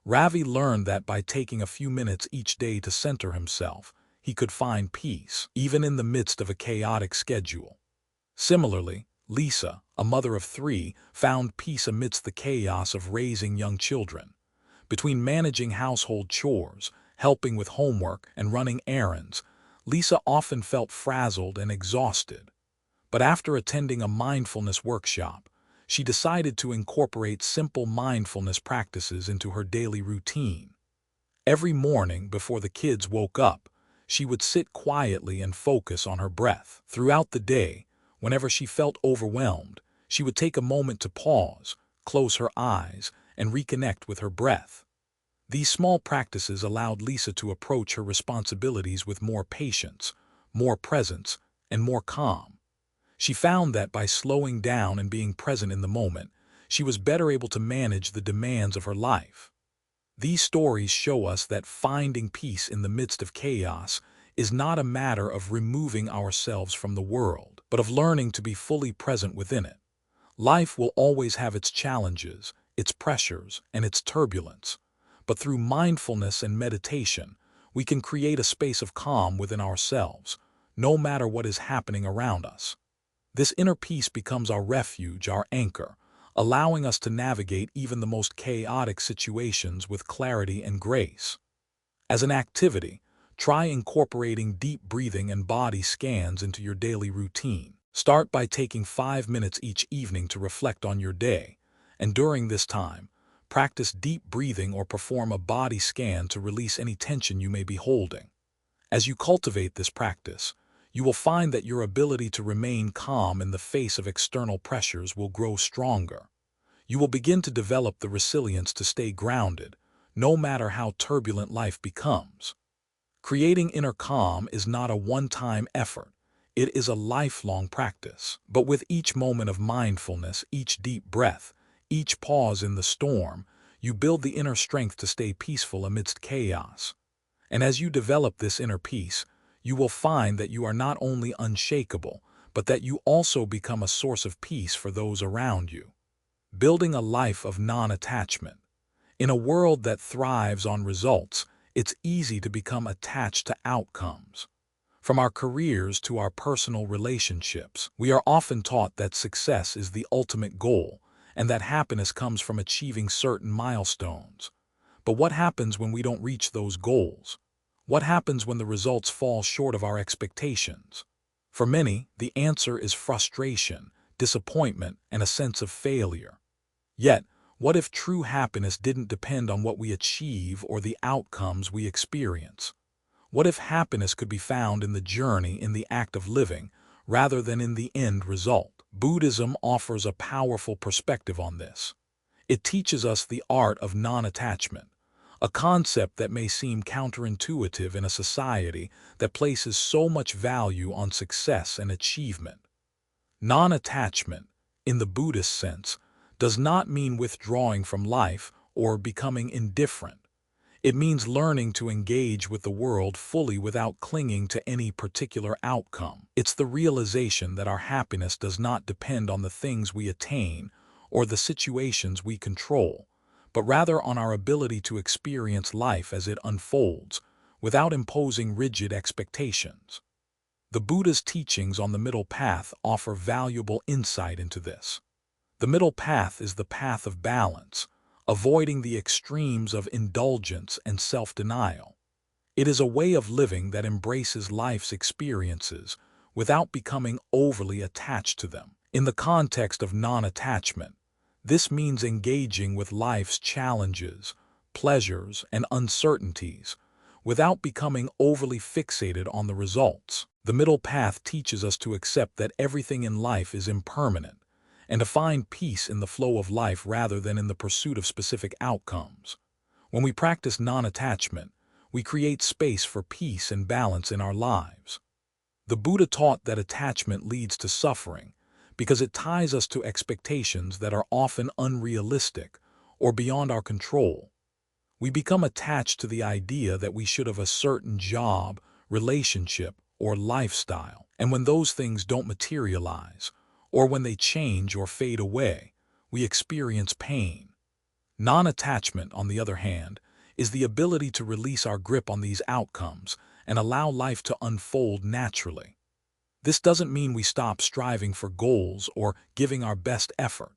Ravi learned that by taking a few minutes each day to center himself, he could find peace, even in the midst of a chaotic schedule. Similarly, Lisa, a mother of 3, found peace amidst the chaos of raising young children. Between managing household chores, helping with homework, and running errands, Lisa often felt frazzled and exhausted. But after attending a mindfulness workshop, she decided to incorporate simple mindfulness practices into her daily routine. Every morning before the kids woke up, she would sit quietly and focus on her breath. Throughout the day, whenever she felt overwhelmed, she would take a moment to pause, close her eyes, and reconnect with her breath. These small practices allowed Lisa to approach her responsibilities with more patience, more presence, and more calm. She found that by slowing down and being present in the moment, she was better able to manage the demands of her life. These stories show us that finding peace in the midst of chaos is not a matter of removing ourselves from the world, but of learning to be fully present within it. Life will always have its challenges, its pressures, and its turbulence, but through mindfulness and meditation, we can create a space of calm within ourselves, no matter what is happening around us. This inner peace becomes our refuge, our anchor, allowing us to navigate even the most chaotic situations with clarity and grace. As an activity, try incorporating deep breathing and body scans into your daily routine. Start by taking 5 minutes each evening to reflect on your day, and during this time, practice deep breathing or perform a body scan to release any tension you may be holding. As you cultivate this practice, you will find that your ability to remain calm in the face of external pressures will grow stronger. You will begin to develop the resilience to stay grounded, no matter how turbulent life becomes. Creating inner calm is not a one-time effort. It is a lifelong practice. But with each moment of mindfulness, each deep breath, each pause in the storm, you build the inner strength to stay peaceful amidst chaos. And as you develop this inner peace, you will find that you are not only unshakable, but that you also become a source of peace for those around you. Building a life of non-attachment. In a world that thrives on results, it's easy to become attached to outcomes. From our careers to our personal relationships, we are often taught that success is the ultimate goal and that happiness comes from achieving certain milestones. But what happens when we don't reach those goals? What happens when the results fall short of our expectations? For many, the answer is frustration, disappointment, and a sense of failure. Yet, what if true happiness didn't depend on what we achieve or the outcomes we experience? What if happiness could be found in the journey, in the act of living, rather than in the end result? Buddhism offers a powerful perspective on this. It teaches us the art of non-attachment, a concept that may seem counterintuitive in a society that places so much value on success and achievement. Non-attachment, in the Buddhist sense, does not mean withdrawing from life or becoming indifferent. It means learning to engage with the world fully without clinging to any particular outcome. It's the realization that our happiness does not depend on the things we attain or the situations we control, but rather on our ability to experience life as it unfolds, without imposing rigid expectations. The Buddha's teachings on the middle path offer valuable insight into this. The middle path is the path of balance, avoiding the extremes of indulgence and self-denial. It is a way of living that embraces life's experiences without becoming overly attached to them. In the context of non-attachment, this means engaging with life's challenges, pleasures, and uncertainties without becoming overly fixated on the results. The middle path teaches us to accept that everything in life is impermanent, and to find peace in the flow of life rather than in the pursuit of specific outcomes. When we practice non-attachment, we create space for peace and balance in our lives. The Buddha taught that attachment leads to suffering because it ties us to expectations that are often unrealistic or beyond our control. We become attached to the idea that we should have a certain job, relationship, or lifestyle, and when those things don't materialize, or when they change or fade away, we experience pain. Non-attachment, on the other hand, is the ability to release our grip on these outcomes and allow life to unfold naturally. This doesn't mean we stop striving for goals or giving our best effort.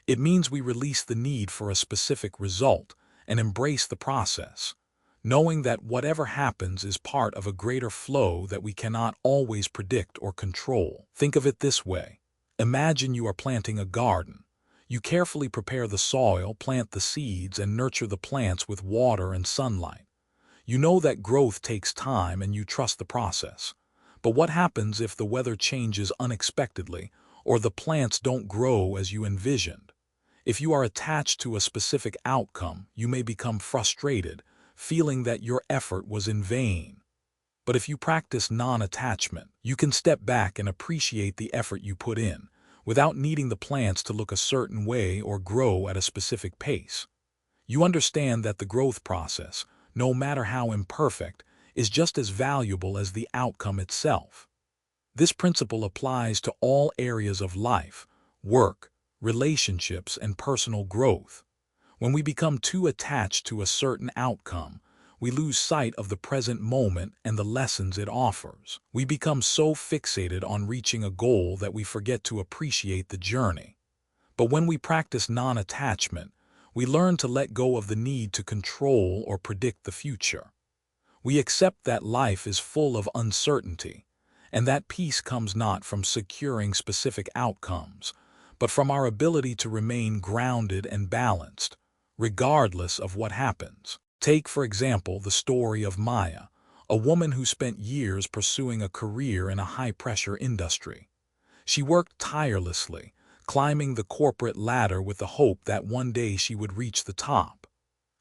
It means we release the need for a specific result and embrace the process, knowing that whatever happens is part of a greater flow that we cannot always predict or control. Think of it this way. Imagine you are planting a garden. You carefully prepare the soil, plant the seeds, and nurture the plants with water and sunlight. You know that growth takes time and you trust the process. But what happens if the weather changes unexpectedly or the plants don't grow as you envisioned? If you are attached to a specific outcome, you may become frustrated, feeling that your effort was in vain. But if you practice non-attachment, you can step back and appreciate the effort you put in, without needing the plants to look a certain way or grow at a specific pace. You understand that the growth process, no matter how imperfect, is just as valuable as the outcome itself. This principle applies to all areas of life, work, relationships, and personal growth. When we become too attached to a certain outcome, we lose sight of the present moment and the lessons it offers. We become so fixated on reaching a goal that we forget to appreciate the journey. But when we practice non-attachment, we learn to let go of the need to control or predict the future. We accept that life is full of uncertainty, and that peace comes not from securing specific outcomes, but from our ability to remain grounded and balanced, regardless of what happens. Take, for example, the story of Maya, a woman who spent years pursuing a career in a high-pressure industry. She worked tirelessly, climbing the corporate ladder with the hope that one day she would reach the top.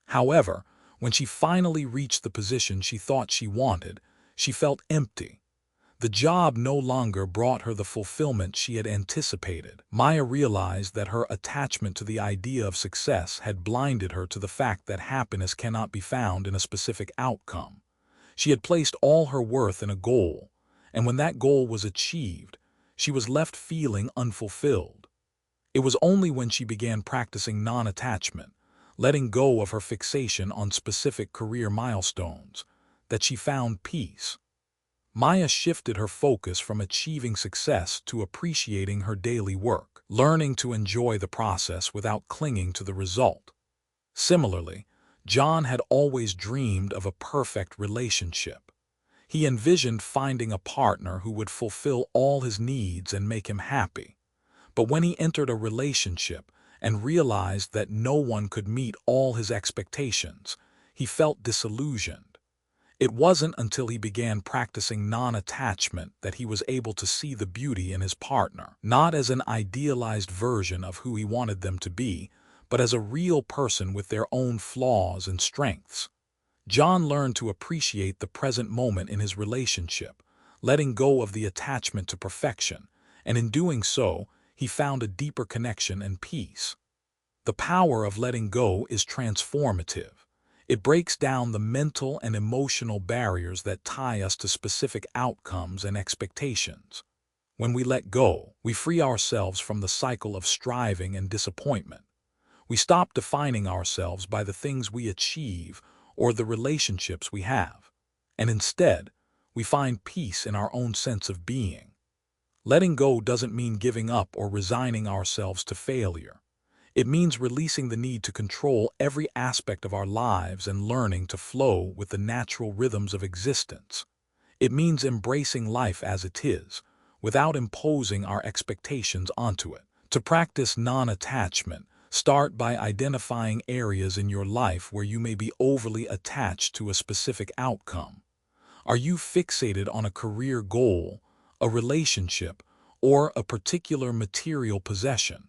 However, when she finally reached the position she thought she wanted, she felt empty. The job no longer brought her the fulfillment she had anticipated. Maya realized that her attachment to the idea of success had blinded her to the fact that happiness cannot be found in a specific outcome. She had placed all her worth in a goal, and when that goal was achieved, she was left feeling unfulfilled. It was only when she began practicing non-attachment, letting go of her fixation on specific career milestones, that she found peace. Maya shifted her focus from achieving success to appreciating her daily work, learning to enjoy the process without clinging to the result. Similarly, John had always dreamed of a perfect relationship. He envisioned finding a partner who would fulfill all his needs and make him happy. But when he entered a relationship and realized that no one could meet all his expectations, he felt disillusioned. It wasn't until he began practicing non-attachment that he was able to see the beauty in his partner, not as an idealized version of who he wanted them to be, but as a real person with their own flaws and strengths. John learned to appreciate the present moment in his relationship, letting go of the attachment to perfection, and in doing so, he found a deeper connection and peace. The power of letting go is transformative. It breaks down the mental and emotional barriers that tie us to specific outcomes and expectations. When we let go, we free ourselves from the cycle of striving and disappointment. We stop defining ourselves by the things we achieve or the relationships we have, and instead, we find peace in our own sense of being. Letting go doesn't mean giving up or resigning ourselves to failure. It means releasing the need to control every aspect of our lives and learning to flow with the natural rhythms of existence. It means embracing life as it is, without imposing our expectations onto it. To practice non-attachment, start by identifying areas in your life where you may be overly attached to a specific outcome. Are you fixated on a career goal, a relationship, or a particular material possession?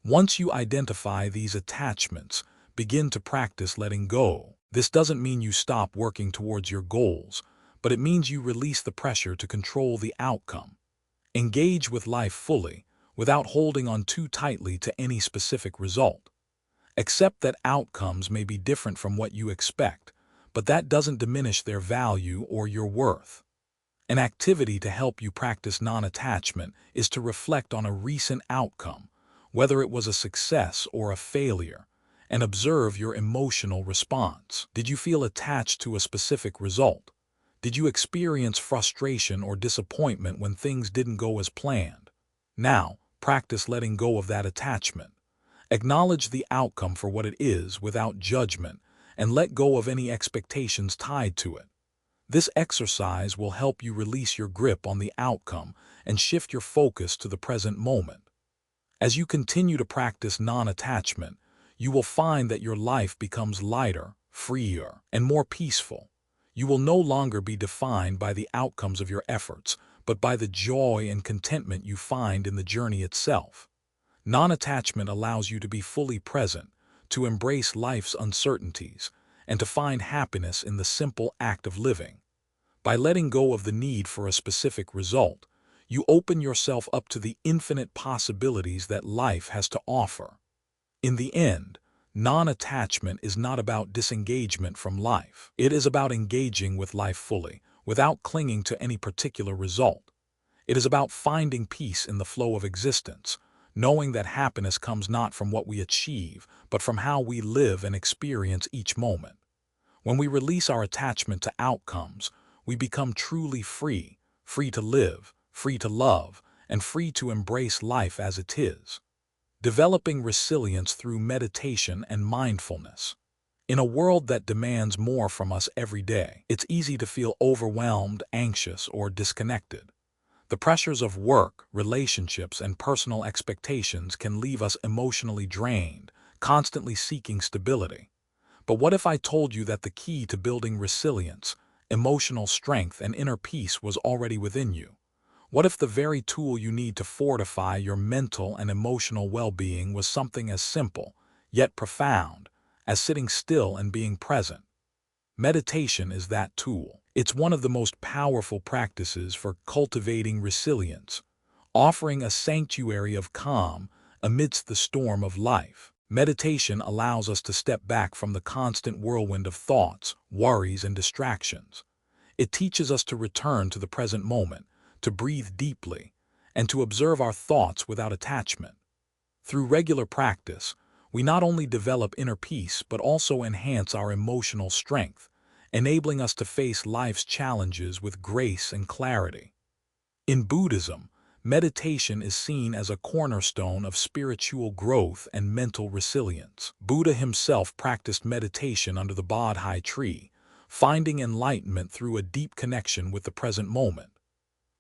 Once you identify these attachments, begin to practice letting go. This doesn't mean you stop working towards your goals, but it means you release the pressure to control the outcome. Engage with life fully, without holding on too tightly to any specific result. Accept that outcomes may be different from what you expect, but that doesn't diminish their value or your worth. An activity to help you practice non-attachment is to reflect on a recent outcome, whether it was a success or a failure, and observe your emotional response. Did you feel attached to a specific result? Did you experience frustration or disappointment when things didn't go as planned? Now, practice letting go of that attachment. Acknowledge the outcome for what it is without judgment, and let go of any expectations tied to it. This exercise will help you release your grip on the outcome and shift your focus to the present moment. As you continue to practice non-attachment, you will find that your life becomes lighter, freer, and more peaceful. You will no longer be defined by the outcomes of your efforts, but by the joy and contentment you find in the journey itself. Non-attachment allows you to be fully present, to embrace life's uncertainties, and to find happiness in the simple act of living. By letting go of the need for a specific result, you open yourself up to the infinite possibilities that life has to offer. In the end, non-attachment is not about disengagement from life. It is about engaging with life fully, without clinging to any particular result. It is about finding peace in the flow of existence, knowing that happiness comes not from what we achieve, but from how we live and experience each moment. When we release our attachment to outcomes, we become truly free, free to live, free to love, and free to embrace life as it is. Developing resilience through meditation and mindfulness. In a world that demands more from us every day, it's easy to feel overwhelmed, anxious, or disconnected. The pressures of work, relationships, and personal expectations can leave us emotionally drained, constantly seeking stability. But what if I told you that the key to building resilience, emotional strength, and inner peace was already within you? What if the very tool you need to fortify your mental and emotional well-being was something as simple, yet profound, as sitting still and being present? Meditation is that tool. It's one of the most powerful practices for cultivating resilience, offering a sanctuary of calm amidst the storm of life. Meditation allows us to step back from the constant whirlwind of thoughts, worries, and distractions. It teaches us to return to the present moment, to breathe deeply, and to observe our thoughts without attachment. Through regular practice, we not only develop inner peace but also enhance our emotional strength, enabling us to face life's challenges with grace and clarity. In Buddhism, meditation is seen as a cornerstone of spiritual growth and mental resilience. Buddha himself practiced meditation under the Bodhi tree, finding enlightenment through a deep connection with the present moment.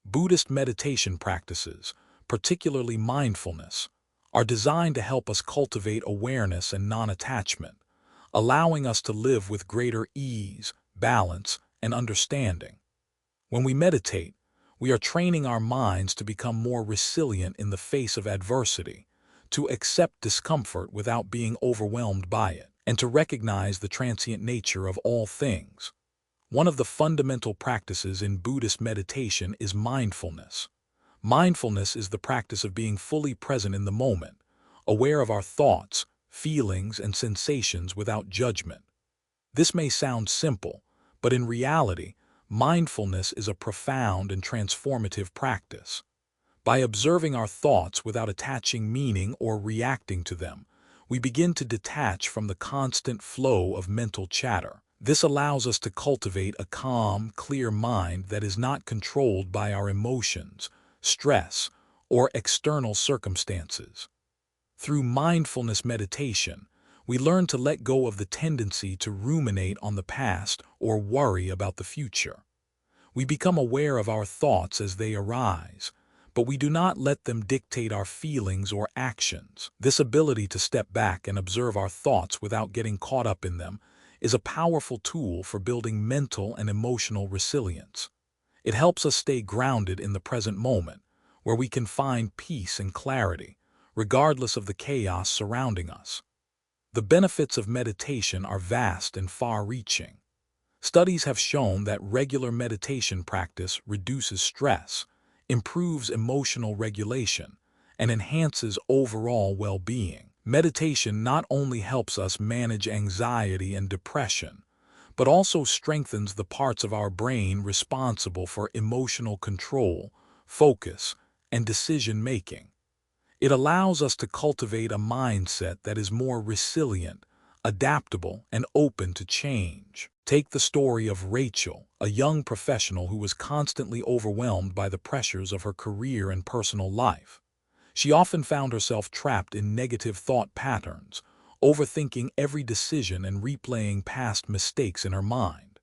Buddhist meditation practices, particularly mindfulness, are designed to help us cultivate awareness and non-attachment, allowing us to live with greater ease, balance, and understanding. When we meditate, we are training our minds to become more resilient in the face of adversity, to accept discomfort without being overwhelmed by it, and to recognize the transient nature of all things. One of the fundamental practices in Buddhist meditation is mindfulness. Mindfulness is the practice of being fully present in the moment, aware of our thoughts, feelings, and sensations without judgment. This may sound simple, but in reality, mindfulness is a profound and transformative practice. By observing our thoughts without attaching meaning or reacting to them, we begin to detach from the constant flow of mental chatter. This allows us to cultivate a calm, clear mind that is not controlled by our emotions, stress, or external circumstances. Through mindfulness meditation, we learn to let go of the tendency to ruminate on the past or worry about the future. We become aware of our thoughts as they arise, but we do not let them dictate our feelings or actions. This ability to step back and observe our thoughts without getting caught up in them is a powerful tool for building mental and emotional resilience. It helps us stay grounded in the present moment, where we can find peace and clarity, regardless of the chaos surrounding us. The benefits of meditation are vast and far-reaching. Studies have shown that regular meditation practice reduces stress, improves emotional regulation, and enhances overall well-being. Meditation not only helps us manage anxiety and depression, but also strengthens the parts of our brain responsible for emotional control, focus, and decision-making. It allows us to cultivate a mindset that is more resilient, adaptable, and open to change. Take the story of Rachel, a young professional who was constantly overwhelmed by the pressures of her career and personal life. She often found herself trapped in negative thought patterns, overthinking every decision and replaying past mistakes in her mind.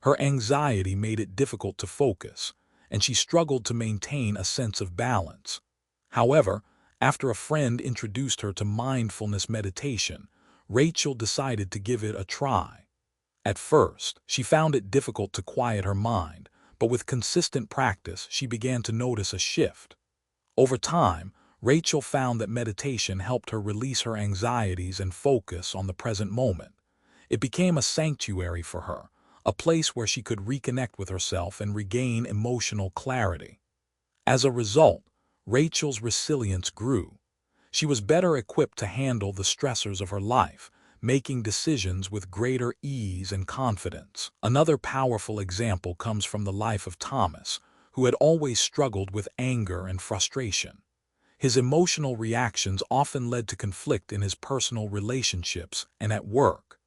Her anxiety made it difficult to focus, and she struggled to maintain a sense of balance. However, after a friend introduced her to mindfulness meditation, Rachel decided to give it a try. At first, she found it difficult to quiet her mind, but with consistent practice, she began to notice a shift. Over time, Rachel found that meditation helped her release her anxieties and focus on the present moment. It became a sanctuary for her, a place where she could reconnect with herself and regain emotional clarity. As a result, Rachel's resilience grew. She was better equipped to handle the stressors of her life, making decisions with greater ease and confidence. Another powerful example comes from the life of Thomas, who had always struggled with anger and frustration. His emotional reactions often led to conflict in his personal relationships and at work.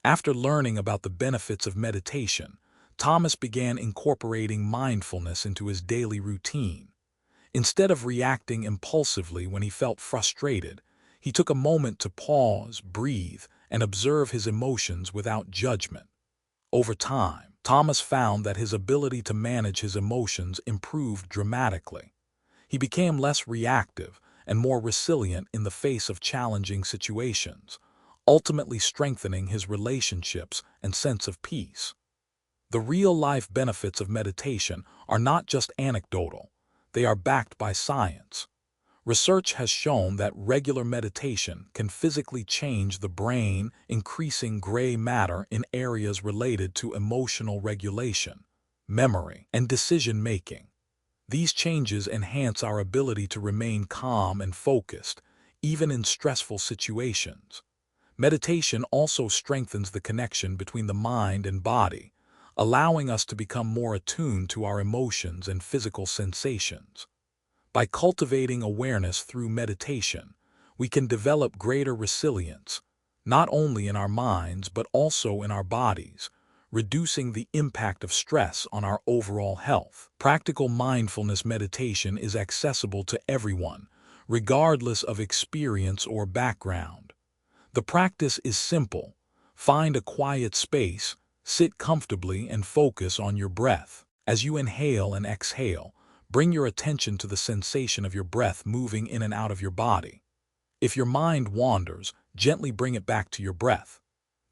After learning about the benefits of meditation, Thomas began incorporating mindfulness into his daily routine. Instead of reacting impulsively when he felt frustrated, he took a moment to pause, breathe, and observe his emotions without judgment. Over time, Thomas found that his ability to manage his emotions improved dramatically. He became less reactive and more resilient in the face of challenging situations, ultimately strengthening his relationships and sense of peace. The real-life benefits of meditation are not just anecdotal, they are backed by science. Research has shown that regular meditation can physically change the brain, increasing gray matter in areas related to emotional regulation, memory, and decision-making. These changes enhance our ability to remain calm and focused, even in stressful situations. Meditation also strengthens the connection between the mind and body, allowing us to become more attuned to our emotions and physical sensations. By cultivating awareness through meditation, we can develop greater resilience, not only in our minds but also in our bodies, reducing the impact of stress on our overall health. Practical mindfulness meditation is accessible to everyone, regardless of experience or background. The practice is simple. Find a quiet space, sit comfortably, and focus on your breath. As you inhale and exhale, bring your attention to the sensation of your breath moving in and out of your body. If your mind wanders, gently bring it back to your breath.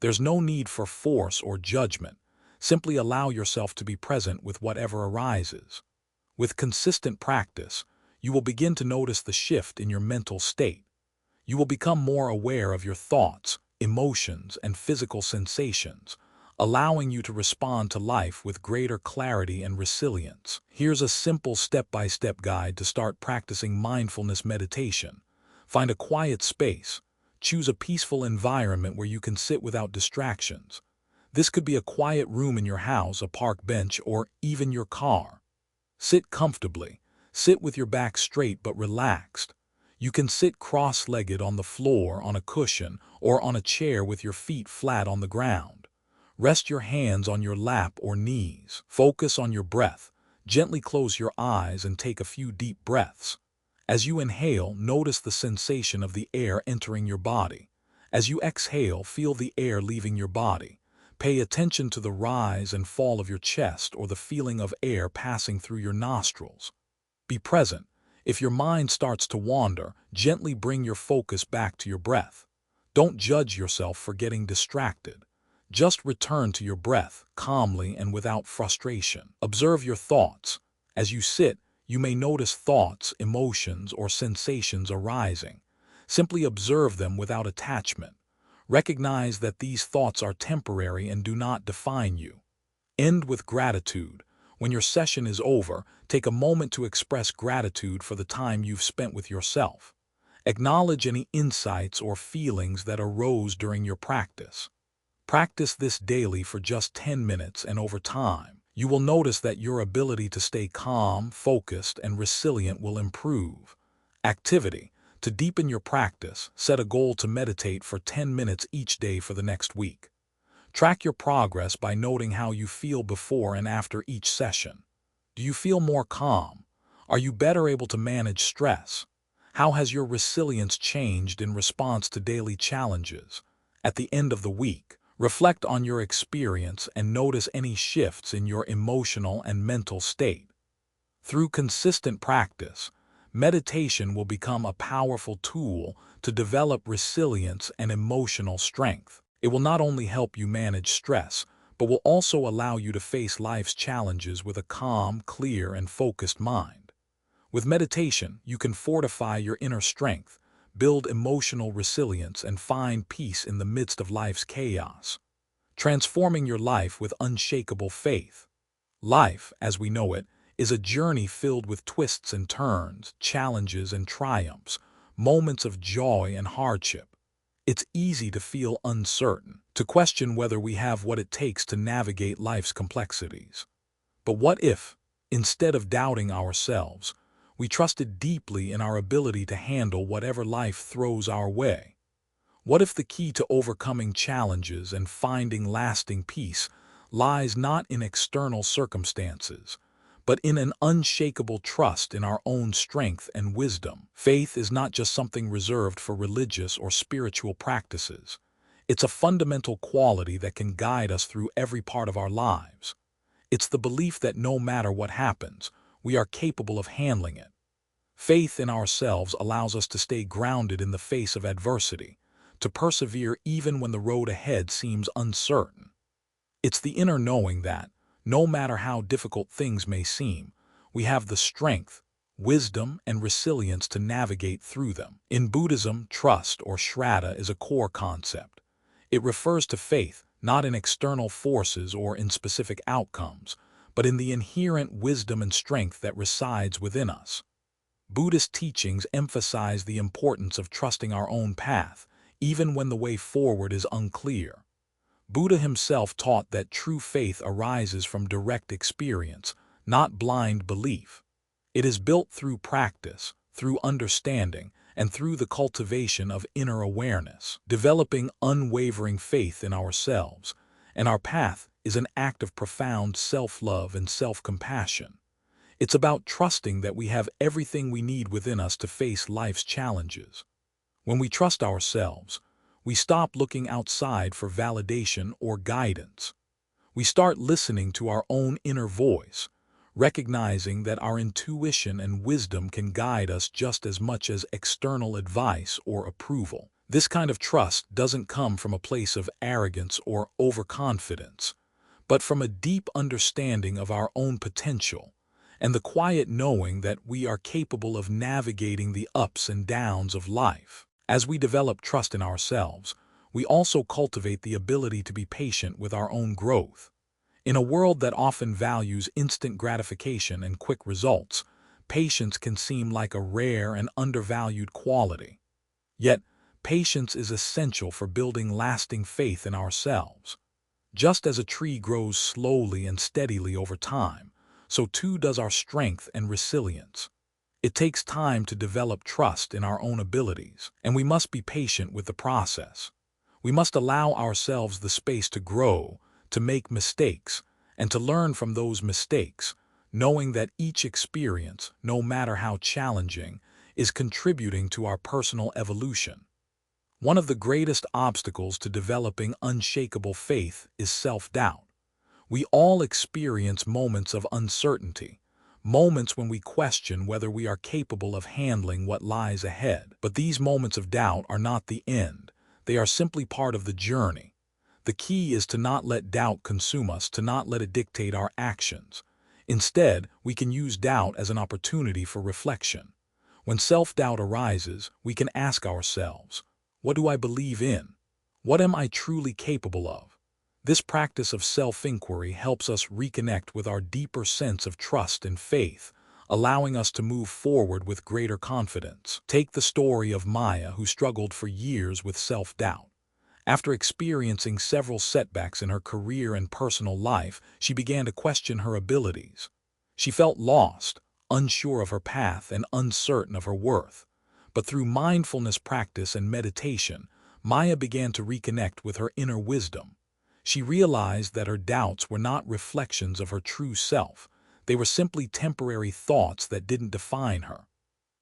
There's no need for force or judgment. Simply allow yourself to be present with whatever arises. With consistent practice, you will begin to notice the shift in your mental state. You will become more aware of your thoughts, emotions, and physical sensations, allowing you to respond to life with greater clarity and resilience. Here's a simple step-by-step guide to start practicing mindfulness meditation. Find a quiet space. Choose a peaceful environment where you can sit without distractions. This could be a quiet room in your house, a park bench, or even your car. Sit comfortably. Sit with your back straight but relaxed. You can sit cross-legged on the floor, on a cushion, or on a chair with your feet flat on the ground. Rest your hands on your lap or knees. Focus on your breath. Gently close your eyes and take a few deep breaths. As you inhale, notice the sensation of the air entering your body. As you exhale, feel the air leaving your body. Pay attention to the rise and fall of your chest or the feeling of air passing through your nostrils. Be present. If your mind starts to wander, gently bring your focus back to your breath. Don't judge yourself for getting distracted. Just return to your breath, calmly and without frustration. Observe your thoughts. As you sit, you may notice thoughts, emotions, or sensations arising. Simply observe them without attachment. Recognize that these thoughts are temporary and do not define you. End with gratitude. When your session is over, take a moment to express gratitude for the time you've spent with yourself. Acknowledge any insights or feelings that arose during your practice. Practice this daily for just 10 minutes, and over time, you will notice that your ability to stay calm, focused, and resilient will improve. Activity. To deepen your practice, set a goal to meditate for 10 minutes each day for the next week. Track your progress by noting how you feel before and after each session. Do you feel more calm? Are you better able to manage stress? How has your resilience changed in response to daily challenges? At the end of the week, reflect on your experience and notice any shifts in your emotional and mental state. Through consistent practice, meditation will become a powerful tool to develop resilience and emotional strength. It will not only help you manage stress, but will also allow you to face life's challenges with a calm, clear, and focused mind. With meditation, you can fortify your inner strength, build emotional resilience, and find peace in the midst of life's chaos, transforming your life with unshakable faith. Life, as we know it, is a journey filled with twists and turns, challenges and triumphs, moments of joy and hardship. It's easy to feel uncertain, to question whether we have what it takes to navigate life's complexities. But what if, instead of doubting ourselves, we trusted deeply in our ability to handle whatever life throws our way? What if the key to overcoming challenges and finding lasting peace lies not in external circumstances, but in an unshakable trust in our own strength and wisdom? Faith is not just something reserved for religious or spiritual practices. It's a fundamental quality that can guide us through every part of our lives. It's the belief that no matter what happens, we are capable of handling it. Faith in ourselves allows us to stay grounded in the face of adversity, to persevere even when the road ahead seems uncertain. It's the inner knowing that, no matter how difficult things may seem, we have the strength, wisdom, and resilience to navigate through them. In Buddhism, trust, or shraddha, is a core concept. It refers to faith, not in external forces or in specific outcomes, but in the inherent wisdom and strength that resides within us. Buddhist teachings emphasize the importance of trusting our own path, even when the way forward is unclear. Buddha himself taught that true faith arises from direct experience, not blind belief. It is built through practice, through understanding, and through the cultivation of inner awareness. Developing unwavering faith in ourselves and our path is an act of profound self-love and self-compassion. It's about trusting that we have everything we need within us to face life's challenges. When we trust ourselves, we stop looking outside for validation or guidance. We start listening to our own inner voice, recognizing that our intuition and wisdom can guide us just as much as external advice or approval. This kind of trust doesn't come from a place of arrogance or overconfidence, but from a deep understanding of our own potential and the quiet knowing that we are capable of navigating the ups and downs of life. As we develop trust in ourselves, we also cultivate the ability to be patient with our own growth. In a world that often values instant gratification and quick results, patience can seem like a rare and undervalued quality. Yet, patience is essential for building lasting faith in ourselves. Just as a tree grows slowly and steadily over time, so too does our strength and resilience. It takes time to develop trust in our own abilities, and we must be patient with the process. We must allow ourselves the space to grow, to make mistakes, and to learn from those mistakes, knowing that each experience, no matter how challenging, is contributing to our personal evolution. One of the greatest obstacles to developing unshakable faith is self-doubt. We all experience moments of uncertainty, moments when we question whether we are capable of handling what lies ahead. But these moments of doubt are not the end. They are simply part of the journey. The key is to not let doubt consume us, to not let it dictate our actions. Instead, we can use doubt as an opportunity for reflection. When self-doubt arises, we can ask ourselves, what do I believe in? What am I truly capable of? This practice of self-inquiry helps us reconnect with our deeper sense of trust and faith, allowing us to move forward with greater confidence. Take the story of Maya, who struggled for years with self-doubt. After experiencing several setbacks in her career and personal life, she began to question her abilities. She felt lost, unsure of her path, and uncertain of her worth. But through mindfulness practice and meditation, Maya began to reconnect with her inner wisdom. She realized that her doubts were not reflections of her true self. They were simply temporary thoughts that didn't define her.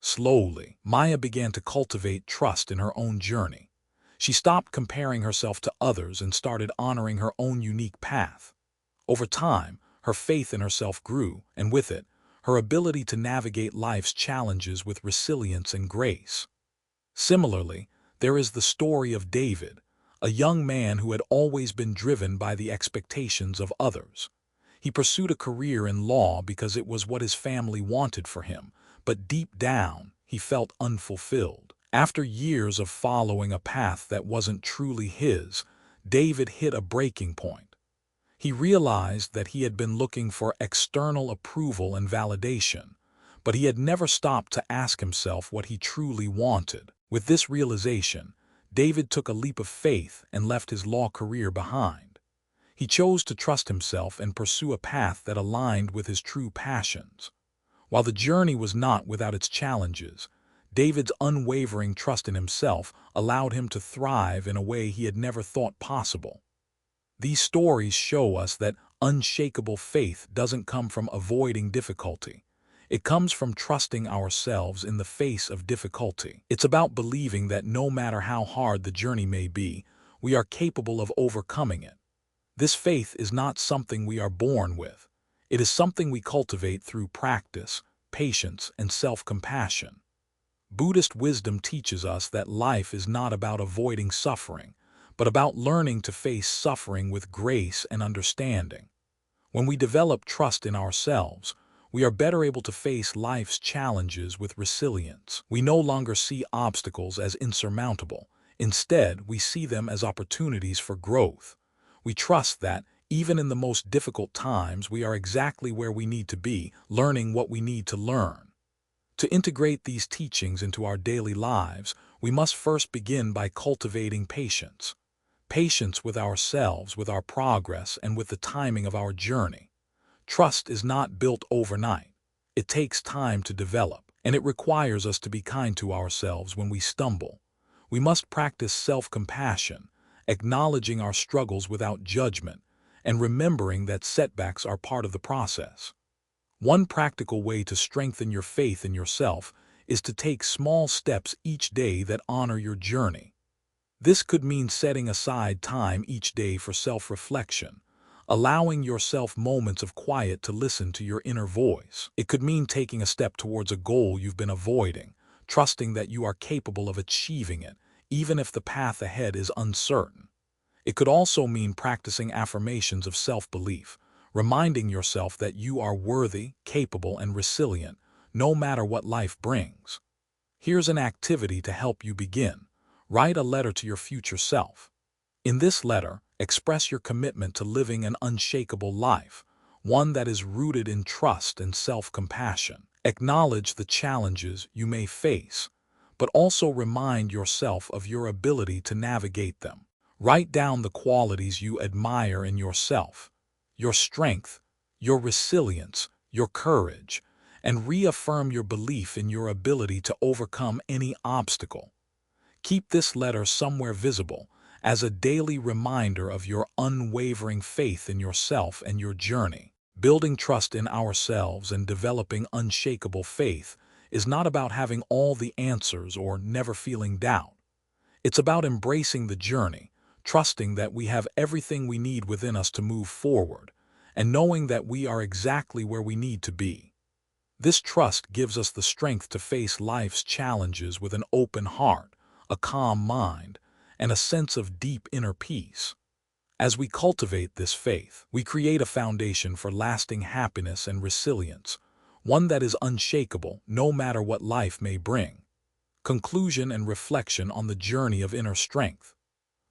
Slowly, Maya began to cultivate trust in her own journey. She stopped comparing herself to others and started honoring her own unique path. Over time, her faith in herself grew, and with it, her ability to navigate life's challenges with resilience and grace. Similarly, there is the story of David, a young man who had always been driven by the expectations of others. He pursued a career in law because it was what his family wanted for him, but deep down, he felt unfulfilled. After years of following a path that wasn't truly his, David hit a breaking point. He realized that he had been looking for external approval and validation, but he had never stopped to ask himself what he truly wanted. With this realization, David took a leap of faith and left his law career behind. He chose to trust himself and pursue a path that aligned with his true passions. While the journey was not without its challenges, David's unwavering trust in himself allowed him to thrive in a way he had never thought possible. These stories show us that unshakable faith doesn't come from avoiding difficulty. It comes from trusting ourselves in the face of difficulty. It's about believing that no matter how hard the journey may be, we are capable of overcoming it. This faith is not something we are born with. It is something we cultivate through practice, patience, and self-compassion. Buddhist wisdom teaches us that life is not about avoiding suffering, but about learning to face suffering with grace and understanding. When we develop trust in ourselves, we are better able to face life's challenges with resilience. We no longer see obstacles as insurmountable. Instead, we see them as opportunities for growth. We trust that, even in the most difficult times, we are exactly where we need to be, learning what we need to learn. To integrate these teachings into our daily lives, we must first begin by cultivating patience. Patience with ourselves, with our progress, and with the timing of our journey. Trust is not built overnight. It takes time to develop, and it requires us to be kind to ourselves when we stumble. We must practice self-compassion, acknowledging our struggles without judgment, and remembering that setbacks are part of the process. One practical way to strengthen your faith in yourself is to take small steps each day that honor your journey. This could mean setting aside time each day for self-reflection, allowing yourself moments of quiet to listen to your inner voice. It could mean taking a step towards a goal you've been avoiding, trusting that you are capable of achieving it, even if the path ahead is uncertain. It could also mean practicing affirmations of self-belief, reminding yourself that you are worthy, capable, and resilient, no matter what life brings. Here's an activity to help you begin. Write a letter to your future self. In this letter, express your commitment to living an unshakable life, one that is rooted in trust and self-compassion. Acknowledge the challenges you may face, but also remind yourself of your ability to navigate them. Write down the qualities you admire in yourself, your strength, your resilience, your courage, and reaffirm your belief in your ability to overcome any obstacle. Keep this letter somewhere visible as a daily reminder of your unwavering faith in yourself and your journey. Building trust in ourselves and developing unshakable faith is not about having all the answers or never feeling doubt. It's about embracing the journey, trusting that we have everything we need within us to move forward, and knowing that we are exactly where we need to be. This trust gives us the strength to face life's challenges with an open heart, a calm mind, and a sense of deep inner peace. As we cultivate this faith, we create a foundation for lasting happiness and resilience, one that is unshakable no matter what life may bring. Conclusion and reflection on the journey of inner strength.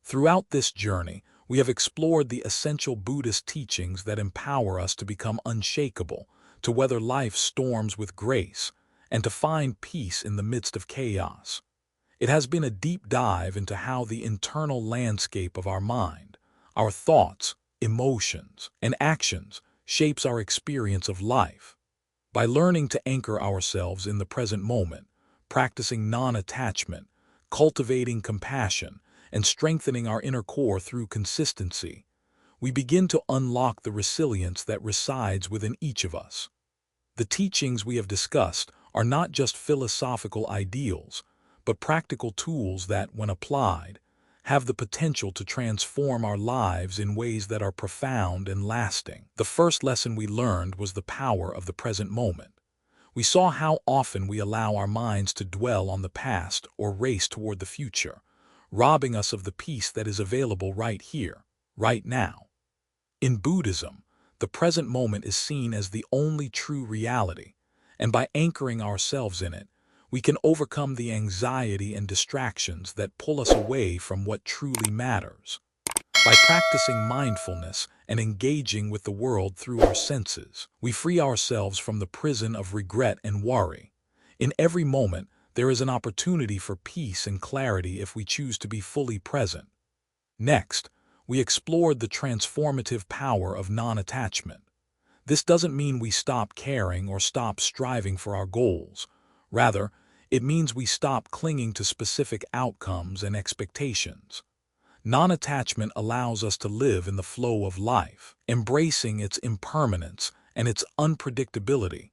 Throughout this journey, we have explored the essential Buddhist teachings that empower us to become unshakable, to weather life's storms with grace, and to find peace in the midst of chaos. It has been a deep dive into how the internal landscape of our mind, our thoughts, emotions, and actions shapes our experience of life. By learning to anchor ourselves in the present moment, practicing non-attachment, cultivating compassion, and strengthening our inner core through consistency, we begin to unlock the resilience that resides within each of us. The teachings we have discussed are not just philosophical ideals, but practical tools that, when applied, have the potential to transform our lives in ways that are profound and lasting. The first lesson we learned was the power of the present moment. We saw how often we allow our minds to dwell on the past or race toward the future, robbing us of the peace that is available right here, right now. In Buddhism, the present moment is seen as the only true reality, and by anchoring ourselves in it, we can overcome the anxiety and distractions that pull us away from what truly matters. By practicing mindfulness and engaging with the world through our senses, we free ourselves from the prison of regret and worry. In every moment, there is an opportunity for peace and clarity if we choose to be fully present. Next, we explored the transformative power of non-attachment. This doesn't mean we stop caring or stop striving for our goals. Rather, it means we stop clinging to specific outcomes and expectations. Non-attachment allows us to live in the flow of life, embracing its impermanence and its unpredictability,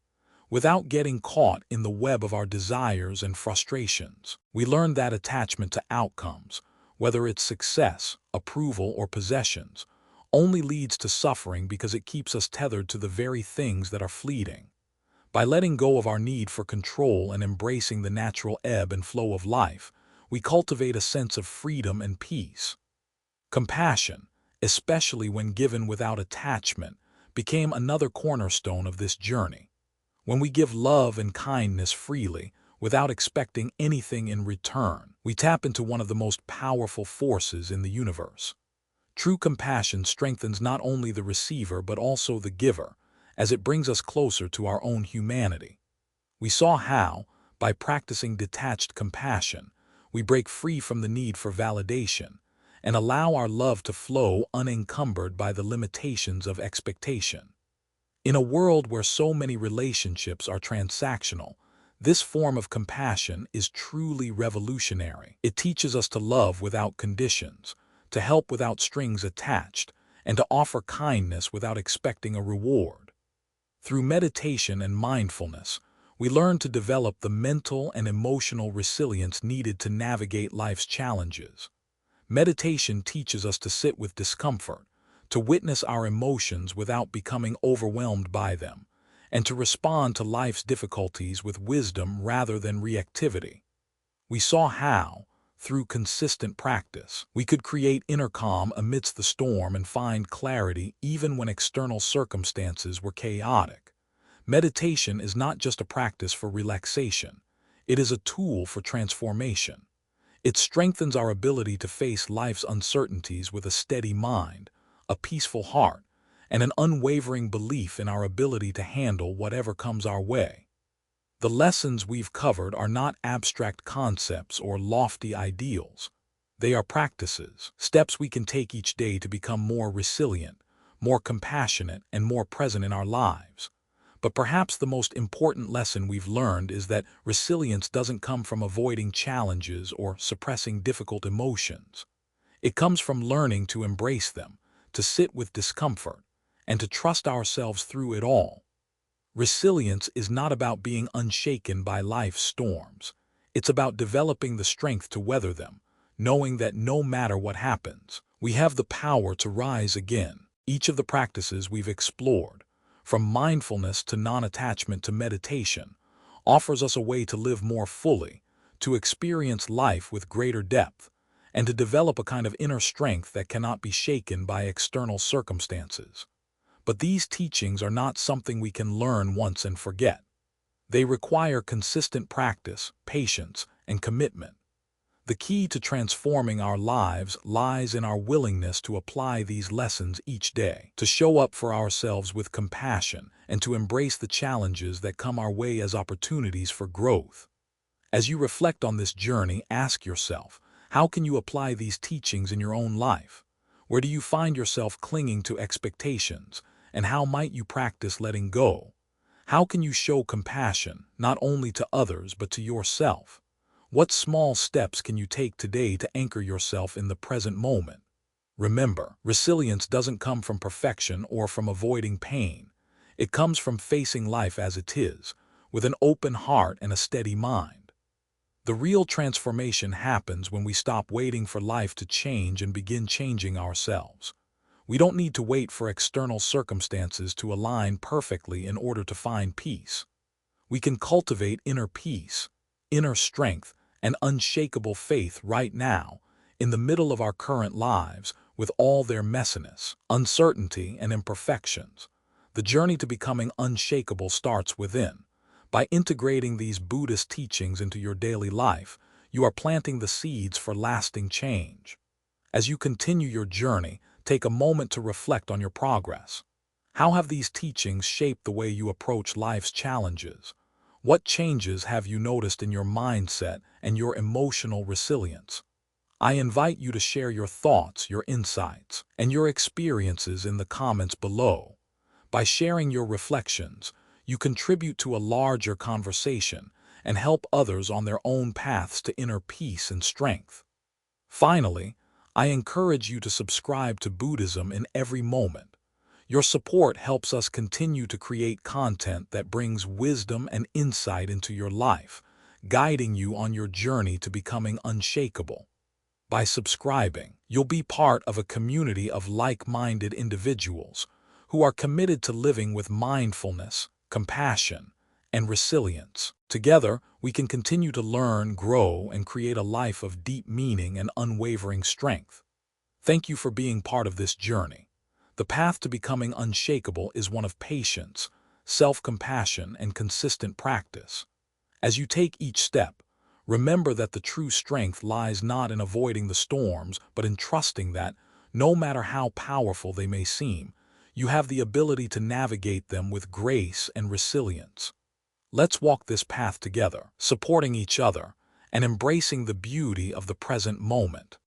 without getting caught in the web of our desires and frustrations. We learn that attachment to outcomes, whether it's success, approval, or possessions, only leads to suffering because it keeps us tethered to the very things that are fleeting. By letting go of our need for control and embracing the natural ebb and flow of life, we cultivate a sense of freedom and peace. Compassion, especially when given without attachment, became another cornerstone of this journey. When we give love and kindness freely, without expecting anything in return, we tap into one of the most powerful forces in the universe. True compassion strengthens not only the receiver but also the giver, as it brings us closer to our own humanity. We saw how, by practicing detached compassion, we break free from the need for validation and allow our love to flow unencumbered by the limitations of expectation. In a world where so many relationships are transactional, this form of compassion is truly revolutionary. It teaches us to love without conditions, to help without strings attached, and to offer kindness without expecting a reward. Through meditation and mindfulness, we learn to develop the mental and emotional resilience needed to navigate life's challenges. Meditation teaches us to sit with discomfort, to witness our emotions without becoming overwhelmed by them, and to respond to life's difficulties with wisdom rather than reactivity. We saw how, through consistent practice, we could create inner calm amidst the storm and find clarity even when external circumstances were chaotic. Meditation is not just a practice for relaxation, it is a tool for transformation. It strengthens our ability to face life's uncertainties with a steady mind, a peaceful heart, and an unwavering belief in our ability to handle whatever comes our way. The lessons we've covered are not abstract concepts or lofty ideals. They are practices, steps we can take each day to become more resilient, more compassionate, and more present in our lives. But perhaps the most important lesson we've learned is that resilience doesn't come from avoiding challenges or suppressing difficult emotions. It comes from learning to embrace them, to sit with discomfort, and to trust ourselves through it all. Resilience is not about being unshaken by life's storms. It's about developing the strength to weather them, knowing that no matter what happens, we have the power to rise again. Each of the practices we've explored, from mindfulness to non-attachment to meditation, offers us a way to live more fully, to experience life with greater depth, and to develop a kind of inner strength that cannot be shaken by external circumstances. But these teachings are not something we can learn once and forget. They require consistent practice, patience, and commitment. The key to transforming our lives lies in our willingness to apply these lessons each day, to show up for ourselves with compassion, and to embrace the challenges that come our way as opportunities for growth. As you reflect on this journey, ask yourself, how can you apply these teachings in your own life? Where do you find yourself clinging to expectations, and how might you practice letting go? How can you show compassion, not only to others but to yourself? What small steps can you take today to anchor yourself in the present moment? Remember, resilience doesn't come from perfection or from avoiding pain. It comes from facing life as it is, with an open heart and a steady mind. The real transformation happens when we stop waiting for life to change and begin changing ourselves. We don't need to wait for external circumstances to align perfectly in order to find peace. We can cultivate inner peace, inner strength, and unshakable faith right now, in the middle of our current lives, with all their messiness, uncertainty, and imperfections. The journey to becoming unshakable starts within. By integrating these Buddhist teachings into your daily life, you are planting the seeds for lasting change. As you continue your journey, take a moment to reflect on your progress. How have these teachings shaped the way you approach life's challenges? What changes have you noticed in your mindset and your emotional resilience? I invite you to share your thoughts, your insights, and your experiences in the comments below. By sharing your reflections, you contribute to a larger conversation and help others on their own paths to inner peace and strength. Finally, I encourage you to subscribe to Buddhism in every moment. Your support helps us continue to create content that brings wisdom and insight into your life, guiding you on your journey to becoming unshakable. By subscribing, you'll be part of a community of like-minded individuals who are committed to living with mindfulness, compassion, and resilience. Together, we can continue to learn, grow, and create a life of deep meaning and unwavering strength. Thank you for being part of this journey. The path to becoming unshakable is one of patience, self-compassion, and consistent practice. As you take each step, remember that the true strength lies not in avoiding the storms, but in trusting that, no matter how powerful they may seem, you have the ability to navigate them with grace and resilience. Let's walk this path together, supporting each other and embracing the beauty of the present moment.